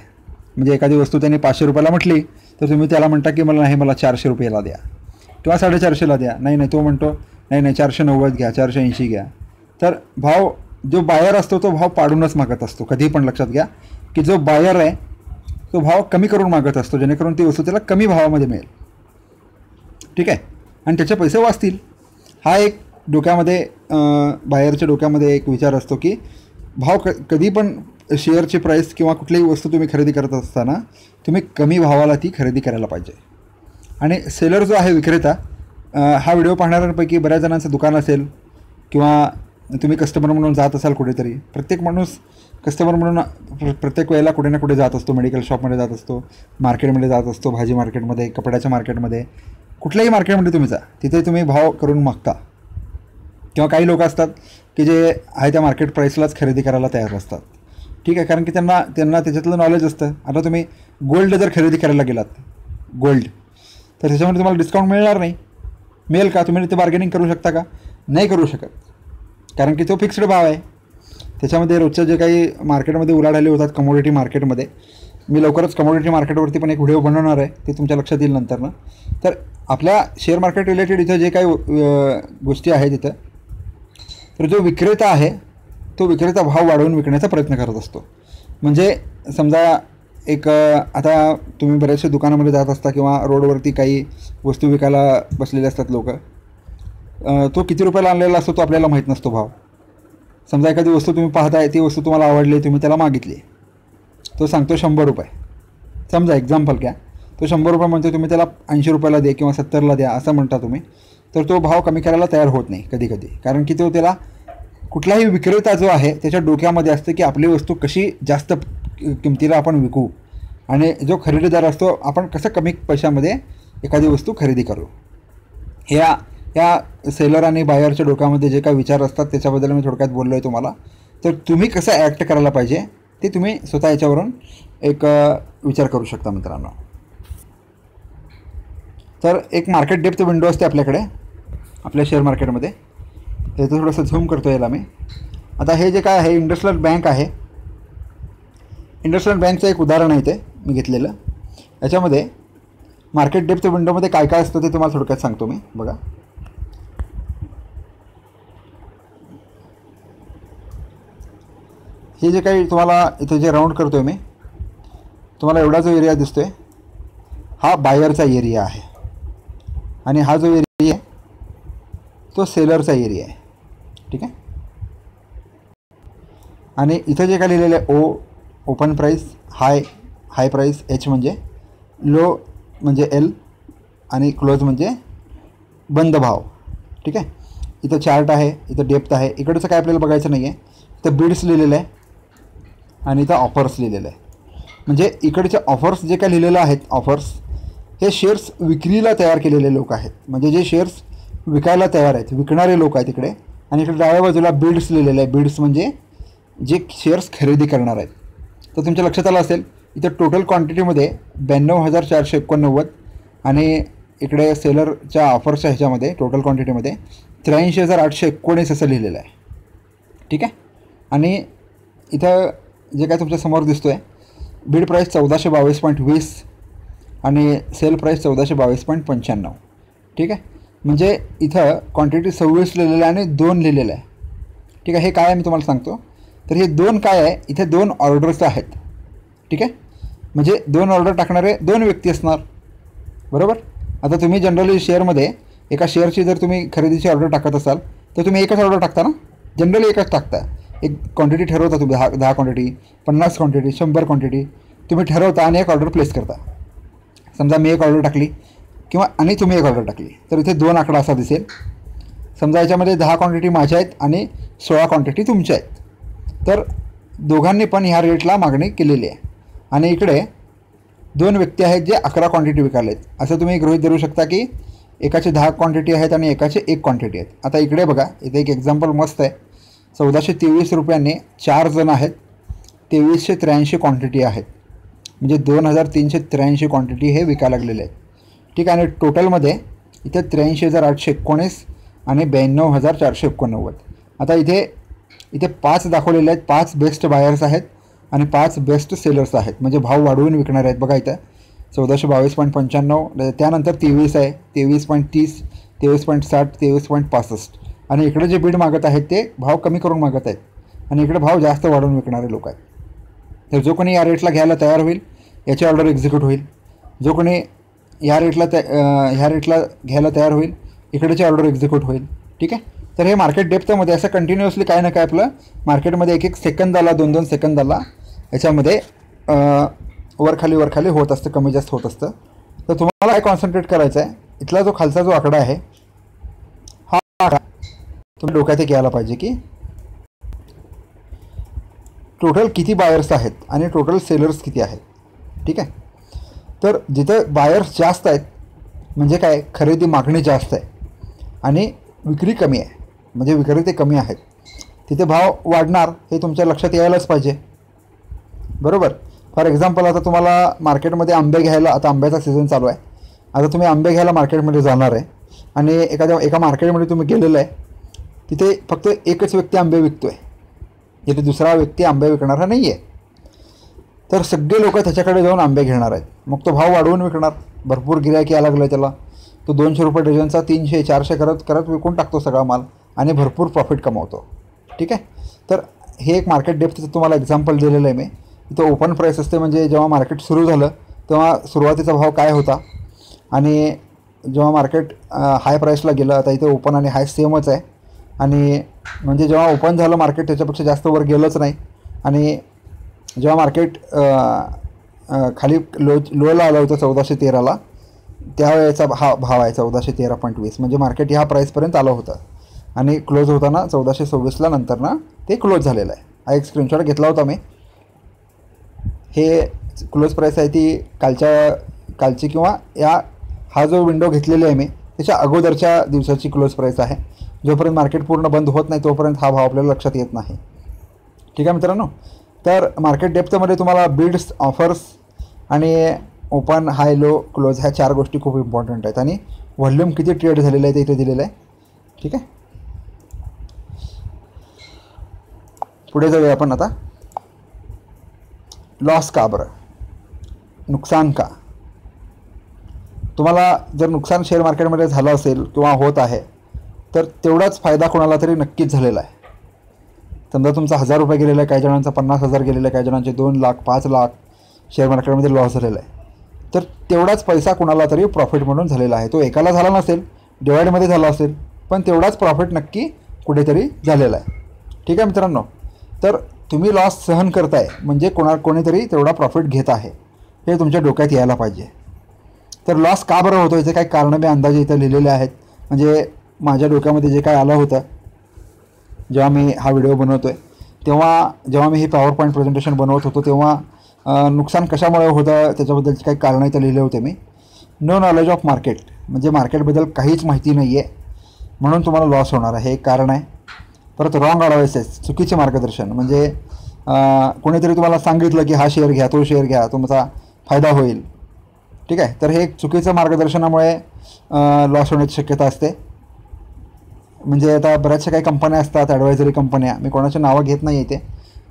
म्हणजे एखादी वस्तू त्यांनी 500 रुपयाला म्हटली तर तुम्ही त्याला म्हणता की मला 400 रुपयाला द्या किंवा 450ला द्या. नाही, तो म्हणतो नाही 490 घ्या, 480 घ्या. तर भाव जो बायर असतो तो भाव पाडूनच मागत असतो. कधीही पण लक्षात घ्या की जो बायर आहे तो भाव कमी करून मागत असतो, जेणेकरून ती वस्तू त्याला कमी भावामध्ये मिळेल. ठीक आहे. आणि त्याचे पैसे वाचतील. हा एक डोक्यामध्ये, बायरच्या डोक्यामध्ये एक विचार असतो की भाव कधी पण शेअरची प्राईस किंवा कुठलीही वस्तू तुम्ही खरेदी करत असताना तुम्ही कमी भावाला ती खरेदी करायला पाहिजे. आणि सेलर जो आहे, विक्रेता, हा व्हिडिओ पाहणाऱ्यांपैकी बऱ्याच जणांचं दुकान असेल किंवा तुम्ही कस्टमर म्हणून जात असाल कुठेतरी. प्रत्येक माणूस कस्टमर म्हणून प्रत्येक वेळेला कुठे ना कुठे जात असतो. मेडिकल शॉपमध्ये जात असतो, मार्केटमध्ये जात असतो, भाजी मार्केटमध्ये, कपड्याच्या मार्केटमध्ये, कुठल्याही मार्केटमध्ये तुम्ही जा, तिथे तुम्ही भाव करून मागता. किंवा काही लोक असतात की जे आहे त्या मार्केट प्राईसलाच खरेदी करायला तयार असतात. ठीक आहे. कारण की त्यांना त्याच्यातलं नॉलेज असतं. आता तुम्ही गोल्ड जर खरेदी करायला गेलात, गोल्ड, तर त्याच्यामध्ये तुम्हाला डिस्काउंट मिळणार नाही. मिळेल का? तुम्ही ते बार्गेनिंग करू शकता का? नाही करू शकत, कारण की तो फिक्स्ड भाव आहे. त्याच्यामध्ये रोजच्या जे काही मार्केटमध्ये उलाढाली होतात कमोडिटी मार्केटमध्ये, मी लवकरच कमोडिटी मार्केटवरती पण एक व्हिडिओ बनवणार आहे, ते तुमच्या लक्षात येईल नंतरनं. तर आपल्या शेअर मार्केट रिलेटेड इथं जे काही गोष्टी आहेत इथं, तर जो विक्रेता आहे तो विक्रेता भाव वाढवून विकण्याचा प्रयत्न करत असतो. म्हणजे समजा एक आता तुम्ही बऱ्याचशा दुकानामध्ये जात असता किंवा रोडवरती काही वस्तू विकायला बसलेले असतात लोक, तो किती रुपयाला आणलेला असतो तो आपल्याला माहीत नसतो भाव. समजा एखादी वस्तू तुम्ही पाहताय, ती वस्तू तुम्हाला आवडली, तुम्ही त्याला मागितली, तो सांगतो 100 रुपये. समजा एक्झाम्पल घ्या, तो 100 रुपये म्हणतो, तुम्ही त्याला 80 रुपयाला द्या किंवा 70ला द्या असं म्हणता तुम्ही, तर तो भाव कमी करायला तयार होत नाही कधी कधी. कारण की तो त्याला कुठलाही विक्रेता जो आहे त्याच्या डोक्यामध्ये असतं की आपली वस्तू कशी जास्त किमतीला आपण विकू, आणि जो खरेदीदार असतो आपण कसं कमी पैशामध्ये एखादी वस्तू खरेदी करू. या सेलर आणि बायरच्या डोक्यामध्ये जे काही विचार असतात त्याच्याबद्दल मी थोडक्यात बोललो आहे तुम्हाला. तर तुम्ही कसं ॲक्ट करायला पाहिजे ते तुम्ही स्वतः याच्यावरून एक विचार करू शकता मित्रांनो. तर एक मार्केट डेप्थ विंडो असते आपल्याकडे आपल्या शेअर मार्केटमध्ये. त्याचं थोडंसं झूम करतो याला मी. आता हे जे काय आहे इंडस्ट्रियल बँक आहे. इंडस्ट्रियल बँकचं एक उदाहरण आहे ते मी घेतलेलं. याच्यामध्ये मार्केट डेप्थ विंडोमध्ये काय काय असतं ते तुम्हाला थोडक्यात सांगतो मी. बघा, हे जे काही तुम्हाला इथे जे राऊंड करतो आहे मी, तुम्हाला एवढा जो एरिया दिसतो आहे हा बायरचा एरिया आहे, आणि हा जो एरिया आहे तो सेलरचा एरिया आहे. ठीक आहे. आणि इथं जे काय लिहिलेलं आहे ओपन प्राईस, हाय प्राईस, एच म्हणजे लो म्हणजे एल, आणि क्लोज म्हणजे बंद भाव. ठीक आहे. इथं चार्ट आहे, इथं डेप्थ आहे. इकडचं काय आपल्याला बघायचं नाही आहे. इथं बिड्स लिहिलेलं आहे आणि इथं ऑफर्स लिहिलेलं आहे. म्हणजे इकडचे ऑफर्स जे काय लिहिलेलं आहेत, ऑफर्स हे शेअर्स विक्रीला तयार केलेले लोक आहेत. म्हणजे जे शेअर्स विकायला तयार आहेत, विकणारे लोक आहेत इकडे. आणि इकडे डाव्या बाजूला बिड्स लिहिलेलं आहे. बिड्स म्हणजे जे शेअर्स खरेदी करणार आहेत. तर तुमच्या लक्षात आलं असेल इथं टोटल क्वांटिटीमध्ये 92,489, आणि इकडे सेलरच्या ऑफरच्या ह्याच्यामध्ये टोटल क्वांटिटीमध्ये 83,819 असं लिहिलेलं आहे. ठीक आहे. आणि इथं जे काय तुमच्यासमोर दिसतो आहे बीड प्राईस 1422.20 आणि सेल प्राईस 1422.95. ठीक आहे. म्हणजे इथं क्वांटिटी 26 लिहिलेलं आहे आणि 2 लिहिलेलं आहे. ठीक आहे. हे काय आहे मी तुम्हाला सांगतो. तर हे 2 काय आहे, इथे 2 ऑर्डर्स आहेत. ठीक आहे. म्हणजे 2 ऑर्डर टाकणारे 2 व्यक्ती असणार, बरोबर. आता तुम्ही जनरली शेअरमध्ये एका शेअरची जर तुम्ही खरेदीची ऑर्डर टाकत असाल तर तुम्ही एकच ऑर्डर टाकता ना, जनरली एकच टाकता. एक क्वांटिटी ठरवता तुम्ही, 10 क्वांटिटी, 50 क्वांटिटी, 100 क्वांटिटी तुम्ही ठरवता आणि एक ऑर्डर प्लेस करता. समजा मी एक ऑर्डर टाकली आणि तुम्ही एक ऑर्डर टाकली, तर इथे 2 आकडा असा दिसेल. समजा याच्यामध्ये 10 क्वांटिटी माझ्या आहेत आणि 16 क्वांटिटी तुमच्या आहेत. तर दोघांनी पण ह्या रेटला मागणी केलेली आहे. आणि इकडे 2 व्यक्ती आहेत जे 11 क्वांटिटी विकायला आहेत. असं तुम्ही गृहीत धरू शकता की एकाचे 10 क्वांटिटी आहेत आणि एकाचे 1 क्वांटिटी आहेत. आता इकडे बघा, इथे एक एक्झाम्पल मस्त आहे. 1423 रुपयांनी 4 जण आहेत, 2383 क्वांटिटी आहेत. म्हणजे 2383 क्वांटिटी हे विकायला लागलेले आहेत. ठीक आहे. आणि टोटलमध्ये इथे 83,819 आणि 92,489. आता इथे 5 दाखवलेले आहेत. 5 बेस्ट बायर्स आहेत आणि 5 बेस्ट सेलर्स आहेत, म्हणजे भाव वाढवून विकणारे आहेत. बघा इथं 1422.95, त्यानंतर 23 आहे, 23.30, 23.60, 23.65. आणि इकडे जे बीड मागत आहेत ते भाव कमी करून मागत आहेत, आणि इकडे भाव जास्त वाढवून विकणारे लोक आहेत. तर जो कोणी या रेटला घ्यायला तयार होईल याची ऑर्डर एक्झिक्यूट होईल. जो कोणी ह्या रेटला घ्यायला तयार होईल इकडेची ऑर्डर एक्झिक्यूट होईल. ठीक आहे. तर हे मार्केट डेप्थमध्ये असं कंटिन्युअसली काय ना काय आपलं मार्केटमध्ये 1-1 सेकंदाला, 2-2 सेकंदाला याच्यामध्ये वरखाली होत असतं, कमी जास्त होत असतं. तर तुम्हाला काय कॉन्सन्ट्रेट करायचं आहे, इथला जो खालचा जो आकडा आहे हा आकडा तुम्ही डोक्यात एक यायला पाहिजे की टोटल किती बायर्स आहेत आणि टोटल सेलर्स किती आहेत. ठीक आहे. तर जिथं बायर्स जास्त आहेत म्हणजे काय, खरेदी मागणी जास्त आहे आणि विक्री कमी आहे, म्हणजे विक्रेते कमी आहेत, तिथे भाव वाढणार हे तुमच्या लक्षात यायलाच पाहिजे, बरोबर. फॉर एक्झाम्पल आता तुम्हाला मार्केटमध्ये आंबे घ्यायला, आता आंब्याचा सीझन चालू आहे, आता तुम्ही आंबे घ्यायला मार्केटमध्ये जाणार आहे आणि एका मार्केटमध्ये तुम्ही गेलेलं आहे, तिथे फक्त एकच व्यक्ती आंबे विकतो आहे, जिथे दुसरा व्यक्ती आंबे विकणारा नाही आहे. तर सगळे लोक त्याच्याकडे जाऊन आंबे घेणार आहेत. मग तो भाव वाढवून विकणार, भरपूर गिऱ्हाईक यायला लागलं त्याला, तो 200 रुपये डझनचा 300, 400 करत विकून टाकतो सगळा माल आणि भरपूर प्रॉफिट कमावतो. ठीक आहे. तर हे एक मार्केट डेप्थचं तुम्हाला एक्झाम्पल दिलेलं आहे मी. इथं ओपन प्राईस असते, म्हणजे जेव्हा मार्केट सुरू झालं तेव्हा सुरुवातीचा भाव काय होता आणि जेव्हा मार्केट हाय प्राईसला गेलं, आता इथे ओपन आणि हाय सेमच आहे, आणि म्हणजे जेव्हा ओपन झालं मार्केट त्याच्यापेक्षा जास्त वर गेलंच नाही, आणि जेव्हा मार्केट खाली लोला आलं होतं 1413ला, त्यावेळेचा हा भाव आहे 1413.20, म्हणजे मार्केट ह्या प्राईसपर्यंत आलं होतं आणि क्लोज होताना 1426ला नंतरनं ते क्लोज झालेलं आहे. हा एक स्क्रीनशॉट घेतला होता मी. हे क्लोज प्राईस आहे ती कालची किंवा हा जो विंडो घेतलेला आहे मी त्याच्या अगोदरच्या दिवसाची क्लोज प्राईस आहे. जोपर्यंत मार्केट पूर्ण बंद होत नाही तोपर्यंत हा भाव आपल्याला लक्षात येत नाही. ठीक आहे मित्रांनो. तर मार्केट डेप्थमध्ये तुम्हाला बिड्स, ऑफर्स आणि ओपन, हाय, लो, क्लोज ह्या 4 गोष्टी खूप इम्पॉर्टंट आहेत, आणि व्हॉल्यूम किती ट्रेड झालेलं आहे ते इथे दिलेलं आहे. ठीक आहे, पुढे जाऊया आपण आता. लॉस का बरं, नुकसान का? तुम्हाला जर नुकसान शेअर मार्केटमध्ये झालं असेल किंवा होत आहे तर तेवढाच फायदा कोणाला तरी नक्कीच झालेला आहे. समजा तुमचा 1000 रुपये गेलेला आहे, काही जणांचा 50,000 गेलेला आहे, काही जणांचे 2 लाख 5 लाख शेअर मार्केटमध्ये लॉस झालेला आहे. तर तेवढाच पैसा कोणाला तरी प्रॉफिट म्हणून झालेला आहे. तो एकाला झाला नसेल, डिवाईडमध्ये झाला असेल, पण तेवढाच प्रॉफिट नक्की कुठेतरी झालेला आहे. ठीक आहे मित्रांनो. तर तुम्ही लॉस सहन करताय म्हणजे कोणीतरी तेवढा प्रॉफिट घेत आहे, हे तुमच्या डोक्यात यायला पाहिजे. तर लॉस का बरं होतो याचे काही कारणं मी अंदाजे इथं लिहिलेले आहेत. म्हणजे माझ्या डोक्यामध्ये जे काय आलं होतं जेव्हा मी हा व्हिडिओ बनवतो आहे, जेव्हा मी हे पॉवर पॉईंट प्रेझेंटेशन बनवत होतो तेव्हा नुकसान कशामुळे होतं त्याच्याबद्दलची काही कारणं इथं लिहिले होते मी. नो नॉलेज ऑफ मार्केट, म्हणजे मार्केटबद्दल काहीच माहिती नाही आहे म्हणून तुम्हाला लॉस होणार आहे, हे एक कारण आहे. परत रॉंग ॲडवाइसेस, चुकीचे मार्गदर्शन, म्हणजे कोणीतरी तुम्हाला सांगितलं की हा शेअर घ्या, तो शेअर घ्या, तुमचा फायदा होईल. ठीक आहे, तर हे चुकीचं मार्गदर्शनामुळे लॉस होण्याची शक्यता असते. म्हणजे आता बऱ्याचशा काही कंपन्या असतात, ॲडवायझरी कंपन्या, मी कोणाची नावं घेत नाही इथे.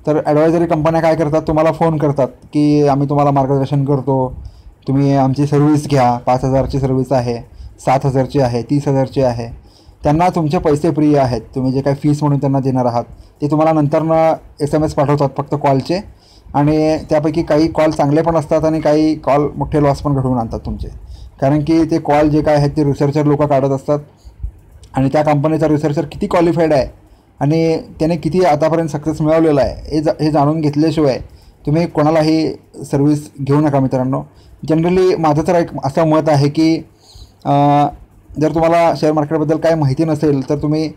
तर ॲडवायझरी कंपन्या काय करतात, तुम्हाला फोन करतात की आम्ही तुम्हाला मार्गदर्शन करतो, तुम्ही आमची सर्व्हिस घ्या. 5,000ची सर्व्हिस आहे, 7,000ची आहे, 30,000ची आहे. त्यांना तुमचे पैसे फ्री आहेत, तुम्ही जे काही फीस म्हणून त्यांना देणार आहात ते तुम्हाला नंतरनं SMS पाठवतात फक्त कॉलचे, आणि त्यापैकी काही कॉल चांगले पण असतात आणि काही कॉल मोठे लॉस पण घडवून आणतात तुमचे. कारण की ते कॉल जे काय आहेत ते रिसर्चर लोक काढत असतात, आणि त्या कंपनीचा रिसर्चर किती क्वालिफाईड आहे आणि त्याने किती आतापर्यंत सक्सेस मिळवलेला आहे हे जाणून घेतल्याशिवाय तुम्ही कोणालाही सर्व्हिस घेऊ नका मित्रांनो. जनरली माझं तर एक असं मत आहे की जर तुम्हाला शेअर मार्केटबद्दल काय माहिती नसेल तर तुम्ही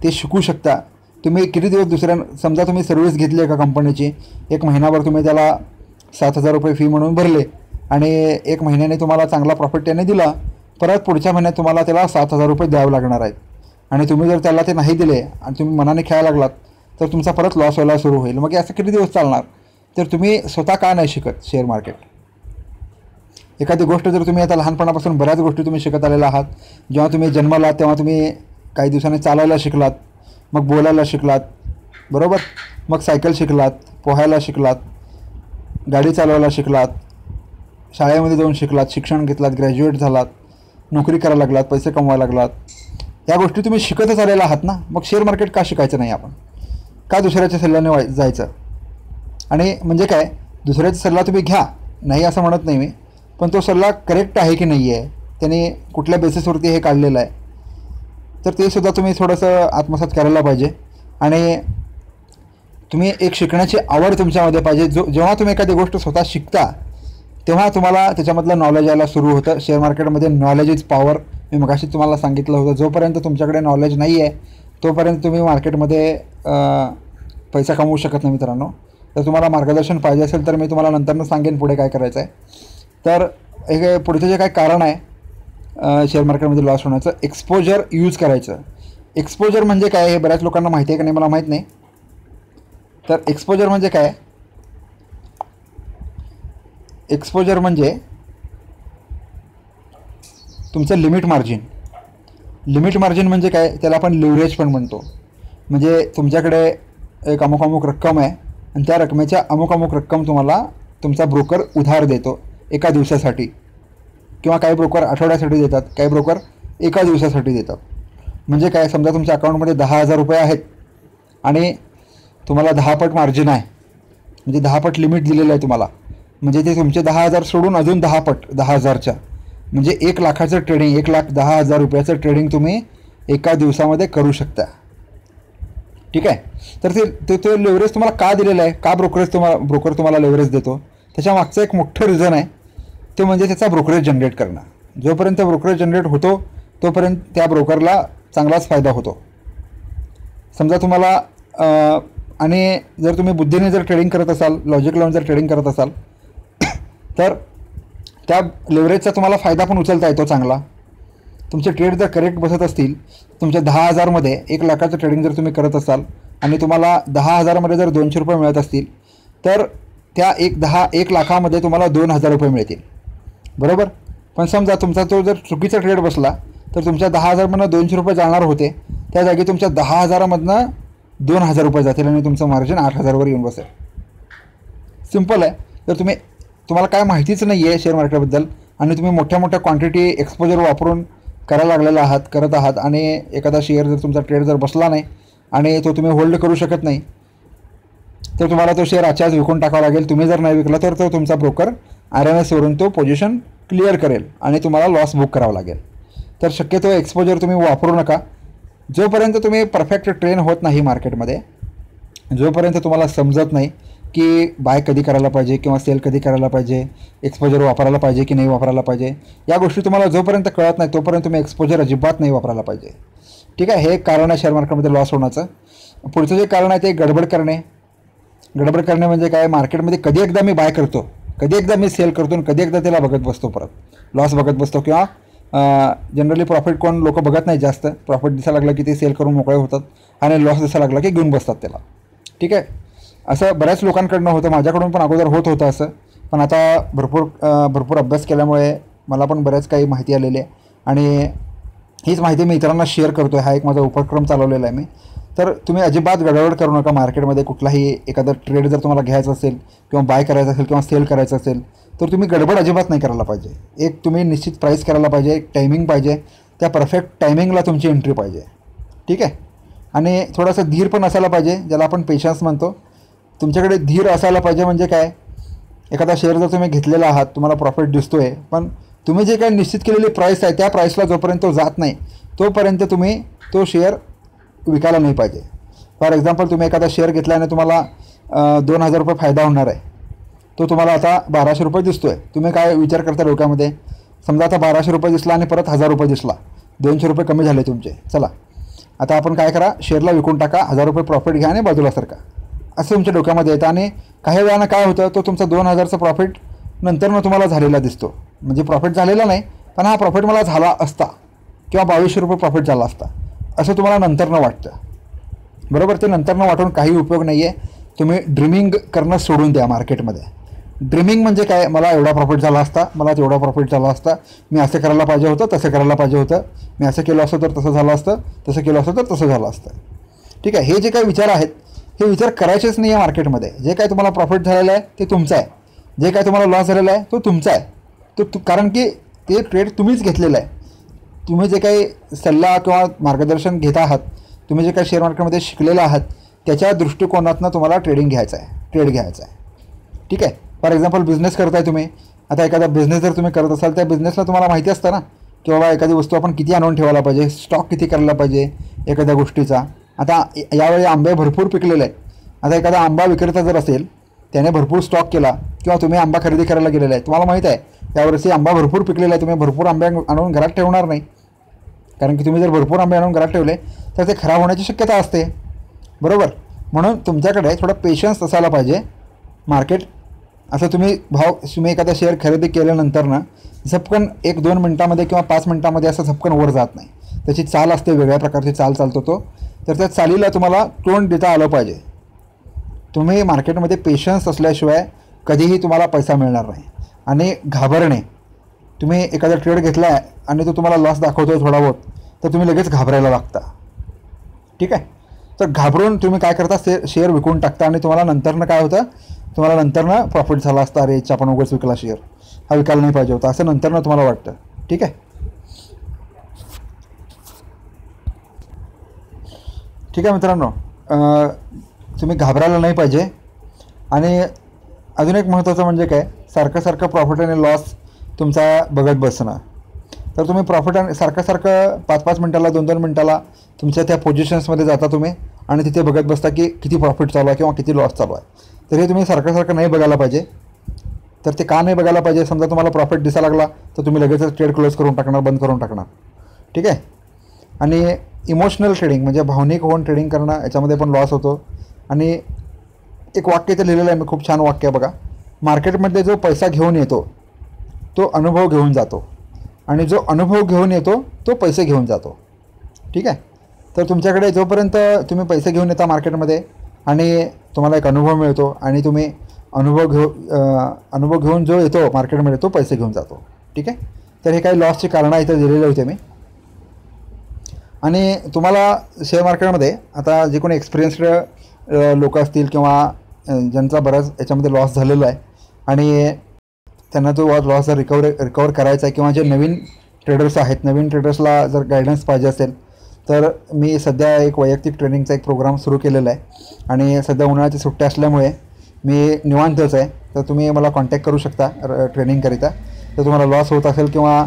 ते शिकू शकता. तुम्ही किती दिवस समजा तुम्ही सर्व्हिस घेतली एका कंपनीची, 1 महिनाभर तुम्ही त्याला 7,000 रुपये फी म्हणून भरले आणि 1 महिन्याने तुम्हाला चांगला प्रॉफिट त्याने दिला, परत पुढच्या महिन्यात तुम्हाला त्याला 7,000 रुपये द्यावे लागणार आहेत, आणि तुम्ही जर त्याला ते नाही दिले आणि तुम्ही मनाने खेळायला लागलात तर तुमचा परत लॉस व्हायला सुरू होईल. मग असं किती दिवस चालणार? तर तुम्ही स्वतः का नाही शिकत शेअर मार्केट? एखादी गोष्ट जर तुम्ही आता लहानपणापासून बऱ्याच गोष्टी तुम्ही शिकत आलेला आहात. जेव्हा तुम्ही जन्मालात तेव्हा तुम्ही काही दिवसांनी चालायला शिकलात, मग बोलायला शिकलात, बरोबर, मग सायकल शिकलात, पोहायला शिकलात, गाडी चालवायला शिकलात, शाळेमध्ये जाऊन शिकलात, शिक्षण घेतलात, ग्रॅज्युएट झालात, नोकरी करायला लागलात, पैसे कमवायला लागलात. या गोष्टी तुम्ही शिकतच आलेला आहात ना. मग शेअर मार्केट का शिकायचं नाही आपण? का दुसऱ्याच्या सल्ल्याने जायचं? आणि म्हणजे काय, दुसऱ्याचा सल्ला तुम्ही घ्या, नाही असं म्हणत नाही मी, पण तो सल्ला करेक्ट आहे की नाही आहे, त्याने कुठल्या बेसिसवरती हे काढलेलं आहे, तर ते सुद्धा तुम्ही थोडंसं आत्मसात करायला पाहिजे. आणि तुम्ही एक शिकण्याची आवड तुमच्यामध्ये पाहिजे. जेव्हा तुम्ही एखादी गोष्ट स्वतः शिकता तेव्हा तुम्हाला त्याच्यामधलं नॉलेज यायला सुरू होतं. शेअर मार्केटमध्ये नॉलेज इज पॉवर, मी मगाशी तुम्हाला सांगितलं होतं. जोपर्यंत तुमच्याकडे नॉलेज नाही आहे तोपर्यंत तुम्ही मार्केटमध्ये पैसा कमवू शकत नाही मित्रांनो. तर तुम्हाला मार्गदर्शन पाहिजे असेल तर मी तुम्हाला नंतरनं सांगेन पुढे काय करायचं आहे. तर हे पुढचं जे काय कारण आहे शेअर मार्केटमध्ये लॉस होण्याचं, एक्सपोजर यूज करायचं. एक्सपोजर म्हणजे काय हे बऱ्याच लोकांना माहिती आहे का नाही मला माहीत नाही. तर एक्सपोजर म्हणजे काय? एक्सपोजर म्हणजे तुमचं लिमिट मार्जिन. लिमिट मार्जिन म्हणजे काय? त्याला आपण लिव्हरेज पण म्हणतो. म्हणजे तुमच्याकडे एक अमुक रक्कम आहे आणि त्या रकमेच्या अमुक रक्कम तुम्हाला तुमचा ब्रोकर उधार देतो एका दिवसासाठी, किंवा काही ब्रोकर आठवड्यासाठी देतात, काही ब्रोकर एका दिवसासाठी देतात. म्हणजे काय, समजा तुमच्या अकाउंटमध्ये 10,000 रुपये आहेत आणि तुम्हाला 10 पट मार्जिन आहे, म्हणजे 10 पट लिमिट दिलेलं आहे तुम्हाला. म्हणजे ते तुमचे 10,000 सोडून अजून 10 पट 10,000च्या म्हणजे 1 लाखाचं ट्रेडिंग, 1,10,000 रुपयाचं ट्रेडिंग तुम्ही एका दिवसामध्ये करू शकता. ठीक आहे. तर ते लेवरेज तुम्हाला का दिलेलं आहे, का ब्रोकर तुम्हाला लेवरेज देतो, त्याच्या मागचं एक मोठं रिझन आहे, ते म्हणजे त्याचा ब्रोकरेज जनरेट करणं. जोपर्यंत ब्रोकरेज जनरेट होतो तोपर्यंत त्या ब्रोकरला चांगलाच फायदा होतो. समजा तुम्हाला आणि जर तुम्ही बुद्धीने जर ट्रेडिंग करत असाल, लॉजिक लावून जर ट्रेडिंग करत असाल, तर त्या लेवरेजचा तुम्हाला फायदा पण उचलता येतो चांगला. तुमचे ट्रेड जर करेक्ट बसत असतील, तुमच्या 10,000मध्ये 1 लाखाचं ट्रेडिंग जर तुम्ही करत असाल आणि तुम्हाला 10,000मध्ये जर 200 रुपये मिळत असतील, तर त्या 1 लाखामध्ये तुम्हाला 2,000 रुपये मिळतील. बरोबर. पण समजा तुमचा तो जर चुकीचा ट्रेड बसला तर तुमच्या 10,000मधनं 200 रुपये जाणार होते, त्या जागी तुमच्या 10,000मधनं 2,000 रुपये जातील आणि तुमचं मार्जिन 8,000वर येऊन बसेल. सिम्पल आहे. जर तुम्हाला काय माहितीच नाही आहे शेअर मार्केटबद्दल आणि तुम्ही मोठ्या मोठ्या क्वांटिटी एक्सपोजर वापरून करायला करत आहात आणि एखादा शेअर जर तुमचा ट्रेड जर बसला नाही आणि तो तुम्ही होल्ड करू शकत नाही, तर तुम्हाला तो शेअर आजच्याच विकून टाकावा लागेल. तुम्ही जर नाही विकला तर तो तुमचा ब्रोकर RMSवरून तो पोझिशन क्लिअर करेल आणि तुम्हाला लॉस बुक करावा लागेल. तर शक्यतो एक्सपोजर तुम्ही वापरू नका. जोपर्यंत तुम्ही परफेक्ट ट्रेन होत नाही मार्केटमध्ये, जोपर्यंत तुम्हाला समजत नाही की बाय कधी करायला पाहिजे किंवा सेल कधी करायला पाहिजे, एक्सपोजर वापरायला पाहिजे की नाही वापरायला पाहिजे, या गोष्टी तुम्हाला जोपर्यंत कळत नाही तोपर्यंत तुम्ही एक्सपोजर अजिबात नाही वापरायला पाहिजे. ठीक आहे. हे एक कारण आहे शेअर मार्केटमध्ये लॉस होण्याचं. पुढचं जे कारण आहे ते गडबड करणे. गडबड करणे म्हणजे काय, मार्केटमध्ये कधी एकदा मी बाय करतो, कधी एकदा मी सेल करतो आणि कधी एकदा त्याला बघत बसतो, परत लॉस बघत बसतो. किंवा जनरली प्रॉफिट कोण लोक बघत नाही जास्त. प्रॉफिट दिसायला लागलं की ते सेल करून मोकळे होतात आणि लॉस दिसायला लागला की घेऊन बसतात त्याला. ठीक आहे. असं बऱ्याच लोकांकडनं होतं, माझ्याकडून पण अगोदर होत होतं असं. पण आता भरपूर अभ्यास केल्यामुळे मला पण बऱ्याच काही माहिती आलेली आहे आणि हीच माहिती मी इतरांना शेअर करतो आहे. हा एक माझा उपक्रम चालवलेला आहे मी. तर तुम्ही अजिबात गडबड करू नका मार्केटमध्ये. कुठलाही एखादा ट्रेड जर तुम्हाला घ्यायचा असेल किंवा बाय करायचं असेल किंवा सेल करायचं असेल, तर तुम्ही गडबड अजिबात नाही करायला पाहिजे. एक तुम्ही निश्चित प्राईस करायला पाहिजे, एक टायमिंग पाहिजे, त्या परफेक्ट टायमिंगला तुमची एंट्री पाहिजे. ठीक आहे. आणि थोडासा धीर पण असायला पाहिजे, ज्याला आपण पेशन्स म्हणतो. तुमच्याकडे धीर असायला पाहिजे. म्हणजे काय, एखादा शेअर जर तुम्ही घेतलेला आहात, तुम्हाला प्रॉफिट दिसतो आहे, पण तुम्ही जे काही निश्चित केलेली प्राईस आहे त्या प्राईसला जोपर्यंत तो जात नाही तोपर्यंत तुम्ही तो शेअर विकायला नाही पाहिजे. फॉर एक्झाम्पल, तुम्ही एखादा शेअर घेतला आणि तुम्हाला 2,000 रुपये फायदा होणार आहे, तो तुम्हाला आता 1,200 रुपये दिसतो आहे. तुम्ही काय विचार करता डोक्यामध्ये, समजा आता 1,200 रुपये दिसला आणि परत 1,000 रुपये दिसला, 200 रुपये कमी झाले तुमचे. चला आता आपण काय करा, शेअरला विकून टाका, 1,000 रुपये प्रॉफिट घ्या आणि बाजूला सरका, असं तुमच्या डोक्यामध्ये येतं. आणि काही वेळानं काय होतं, तो तुमचा 2,000चा प्रॉफिट नंतरनं तुम्हाला झालेला दिसतो. म्हणजे प्रॉफिट झालेला नाही, पण हा प्रॉफिट मला झाला असता किंवा 2,200 रुपये प्रॉफिट झाला असता असं तुम्हाला नंतरनं वाटतं. बरोबर. ते नंतरनं वाटून काही उपयोग नाही आहे. तुम्ही ड्रीमिंग करणं सोडून द्या मार्केटमध्ये. ड्रीमिंग म्हणजे काय, मला एवढा प्रॉफिट झाला असता, मला तेवढा प्रॉफिट झाला असता, मी असं करायला पाहिजे होतं, तसं करायला पाहिजे होतं, मी असं केलं असतं तर तसं झालं असतं, तसं केलं असतं तर तसं झालं असतं. ठीक आहे. हे जे काही विचार आहेत हे विचार करायचेच नाही आहे मार्केटमध्ये. जे काय तुम्हाला प्रॉफिट झालेलं आहे ते तुमचं आहे, जे काय तुम्हाला लॉस झालेला आहे तो तुमचा आहे. कारण की ते ट्रेड तुम्हीच घेतलेलं आहे. तुम्ही जे काही सल्ला किंवा मार्गदर्शन घेत आहात, तुम्ही जे काही शेअर मार्केटमध्ये शिकलेलं आहात, त्याच्या दृष्टिकोनातनं तुम्हाला ट्रेड घ्यायचं आहे. ठीक आहे. फॉर एक्झाम्पल, बिझनेस करताय तुम्ही. आता एखादा बिझनेस जर तुम्ही करत असाल, त्या बिझनेसला तुम्हाला माहिती असतं ना की बाबा एखादी वस्तू आपण किती आणून ठेवायला पाहिजे, स्टॉक किती करायला पाहिजे एखाद्या गोष्टीचा. आता यावेळी आंबे भरपूर पिकलेले आहेत. आता एखादा आंबा विक्रेता जर असेल, त्याने भरपूर स्टॉक केला किंवा तुम्ही आंबा खरेदी करायला गेलेला आहे, तुम्हाला माहीत आहे यावर्षी आंबा भरपूर पिकलेला आहे, तुम्ही भरपूर आंबे आणून घरात ठेवणार नाही. कारण की तुम्ही जर भरपूर आंबे आणून घरात ठेवले तर ते खराब होण्याची शक्यता असते. बरोबर. म्हणून तुमच्याकडे थोडं पेशन्स असायला पाहिजे. मार्केट असं तुम्ही एखादा शेअर खरेदी केल्यानंतर ना झपकन 1-2 मिनटामध्ये किंवा 5 मिनटामध्ये असं झपकन वर जात नाही. त्याची चाल असते, वेगळ्या प्रकारची चाल चालतो तो. तर त्या चालीला तुम्हाला तोंड देता आलं पाहिजे. तुम्ही मार्केटमध्ये पेशन्स असल्याशिवाय कधीही तुम्हाला पैसा मिळणार नाही. आणि घाबरणे, तुम्ही एखादा ट्रेड घेतला आहे आणि तो तुम्हाला लॉस दाखवतो थोडा बहुत, तर तुम्ही लगेच घाबरायला लागता. ठीक आहे. तर घाबरून तुम्ही काय करता, शेअर विकून टाकता आणि तुम्हाला नंतरनं काय होतं, तुम्हाला नंतरनं प्रॉफिट झाला असता, अरे आपण उगाच विकला शेअर, हा विकायला नाही पाहिजे होता, असं नंतरनं तुम्हाला वाटतं. ठीक आहे. ठीक आहे मित्रांनो, तुम्ही घाबरायला नाही पाहिजे. आणि अजून एक महत्त्वाचं म्हणजे काय, सारखं प्रॉफिट आणि लॉस तुमचा बघत बसणं. तर तुम्ही प्रॉफिट आणि सारखं 5-5 मिनटाला 2-2 मिनटाला तुमच्या त्या पोझिशन्समध्ये जाता तुम्ही आणि तिथे बघत बसता की किती प्रॉफिट चालू आहे किंवा किती लॉस चालू आहे. तर हे तुम्ही सारखं नाही बघायला पाहिजे. तर ते का नाही बघायला पाहिजे, समजा तुम्हाला प्रॉफिट दिसायला लागला तर तुम्ही लगेचच ट्रेड क्लोज करून टाकणार, बंद करून टाकणार. ठीक आहे. आणि इमोशनल ट्रेडिंग म्हणजे भावनिक होऊन ट्रेडिंग करणं, याच्यामध्ये पण लॉस होतो. आणि एक वाक्य इथे लिहिलेलं आहे मी, खूप छान वाक्य आहे बघा. मार्केटमध्ये जो पैसा घेऊन येतो तो अनुभव घेऊन जातो आणि जो अनुभव घेऊन येतो तो पैसे घेऊन जातो. ठीक आहे. तर तुमच्याकडे जोपर्यंत तुम्ही पैसे घेऊन येता मार्केटमध्ये आणि तुम्हाला एक अनुभव मिळतो आणि तुम्ही अनुभव घेऊन जो येतो मार्केटमध्ये तो पैसे घेऊन जातो. ठीक आहे. तर हे काही लॉसची कारणं इथं दिलेले होते मी. आणि तुम्हाला शेअर मार्केटमध्ये आता जे कोणी एक्सपिरियन्स्ड लोक असतील किंवा ज्यांचा बराच याच्यामध्ये लॉस झालेला आहे आणि त्यांना तो लॉस जर रिकवर करायचा आहे किंवा जे नवीन ट्रेडर्स आहेत, नवीन ट्रेडर्सला जर गायडन्स पाहिजे असेल तर मी सध्या एक वैयक्तिक ट्रेनिंगचा एक प्रोग्राम सुरू केलेला आहे. आणि सध्या उन्हाळ्याची सुट्ट्या असल्यामुळे मी निवांतच आहे. तर तुम्ही मला कॉन्टॅक्ट करू शकता ट्रेनिंगकरिता. तर तुम्हाला लॉस होत असेल किंवा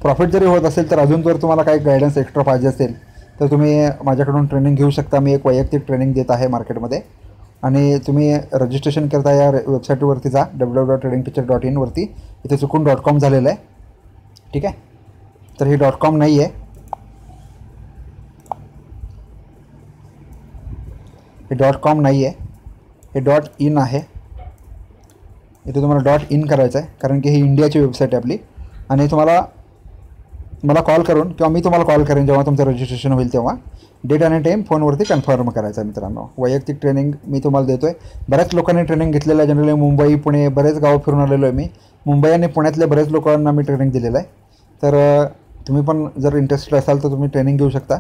प्रॉफिट जरी होत असेल तर अजून जर तुम्हाला काही गायडन्स एक्स्ट्रा पाहिजे असेल तर तुम्ही माझ्याकडून ट्रेनिंग घेऊ शकता. मी एक वैयक्तिक ट्रेनिंग देत आहे मार्केटमध्ये. आणि तुम्ही रजिस्ट्रेशन करता या वेबसाईटवरती जा, www.tradingteacher.in वरती. इथे चुकून .com झालेलं आहे. ठीक आहे. तर हे .com नाही आहे, हे .com नाही आहे, हे .in आहे. इथे तुम्हाला .in करायचं आहे कारण की ही इंडियाची वेबसाईट आहे आपली. आणि तुम्हाला मला कॉल करून किंवा मी तुम्हाला कॉल करेन जेव्हा तुमचं रजिस्ट्रेशन होईल तेव्हा डेट आणि टाईम फोनवरती कन्फर्म करायचं आहे. मित्रांनो, वैयक्तिक ट्रेनिंग मी तुम्हाला देतो आहे. बऱ्याच लोकांनी ट्रेनिंग घेतलेलं आहे. जनरली मुंबई, पुणे बरेच गावं फिरून आलेलो आहे मी. मुंबई आणि पुण्यातल्या बऱ्याच लोकांना मी ट्रेनिंग दिलेलं आहे. तर तुम्ही पण जर इंटरेस्टेड असाल तर तुम्ही ट्रेनिंग घेऊ शकता.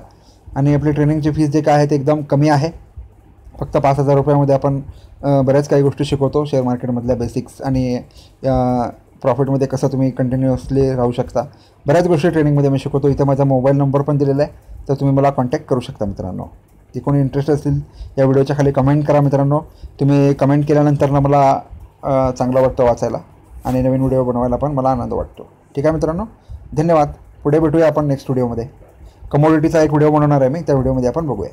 आणि आपली ट्रेनिंगची फीस जे काय आहे ते एकदम कमी आहे. फक्त 5,000 रुपयामध्ये आपण बऱ्याच काही गोष्टी शिकवतो. शेअर मार्केटमधल्या बेसिक्स आणि प्रॉफिटमध्ये कसं तुम्ही कंटिन्युअसली राहू शकता, बऱ्याच गोष्टी ट्रेनिंगमध्ये मी शिकवतो. इथं माझा मोबाईल नंबर पण दिलेला आहे, तर तुम्ही मला कॉन्टॅक्ट करू शकता. मित्रांनो, जे कोणी इंटरेस्ट असतील या व्हिडिओच्या खाली कमेंट करा. मित्रांनो, तुम्ही कमेंट केल्यानंतर ना मला चांगलं वाटतं वाचायला आणि नवीन व्हिडिओ बनवायला पण मला आनंद वाटतो. ठीक आहे मित्रांनो, धन्यवाद. पुढे भेटूया आपण नेक्स्ट व्हिडिओमध्ये. कमोडिटीचा एक व्हिडिओ बनवणार आहे मी, त्या व्हिडिओमध्ये आपण बघूया.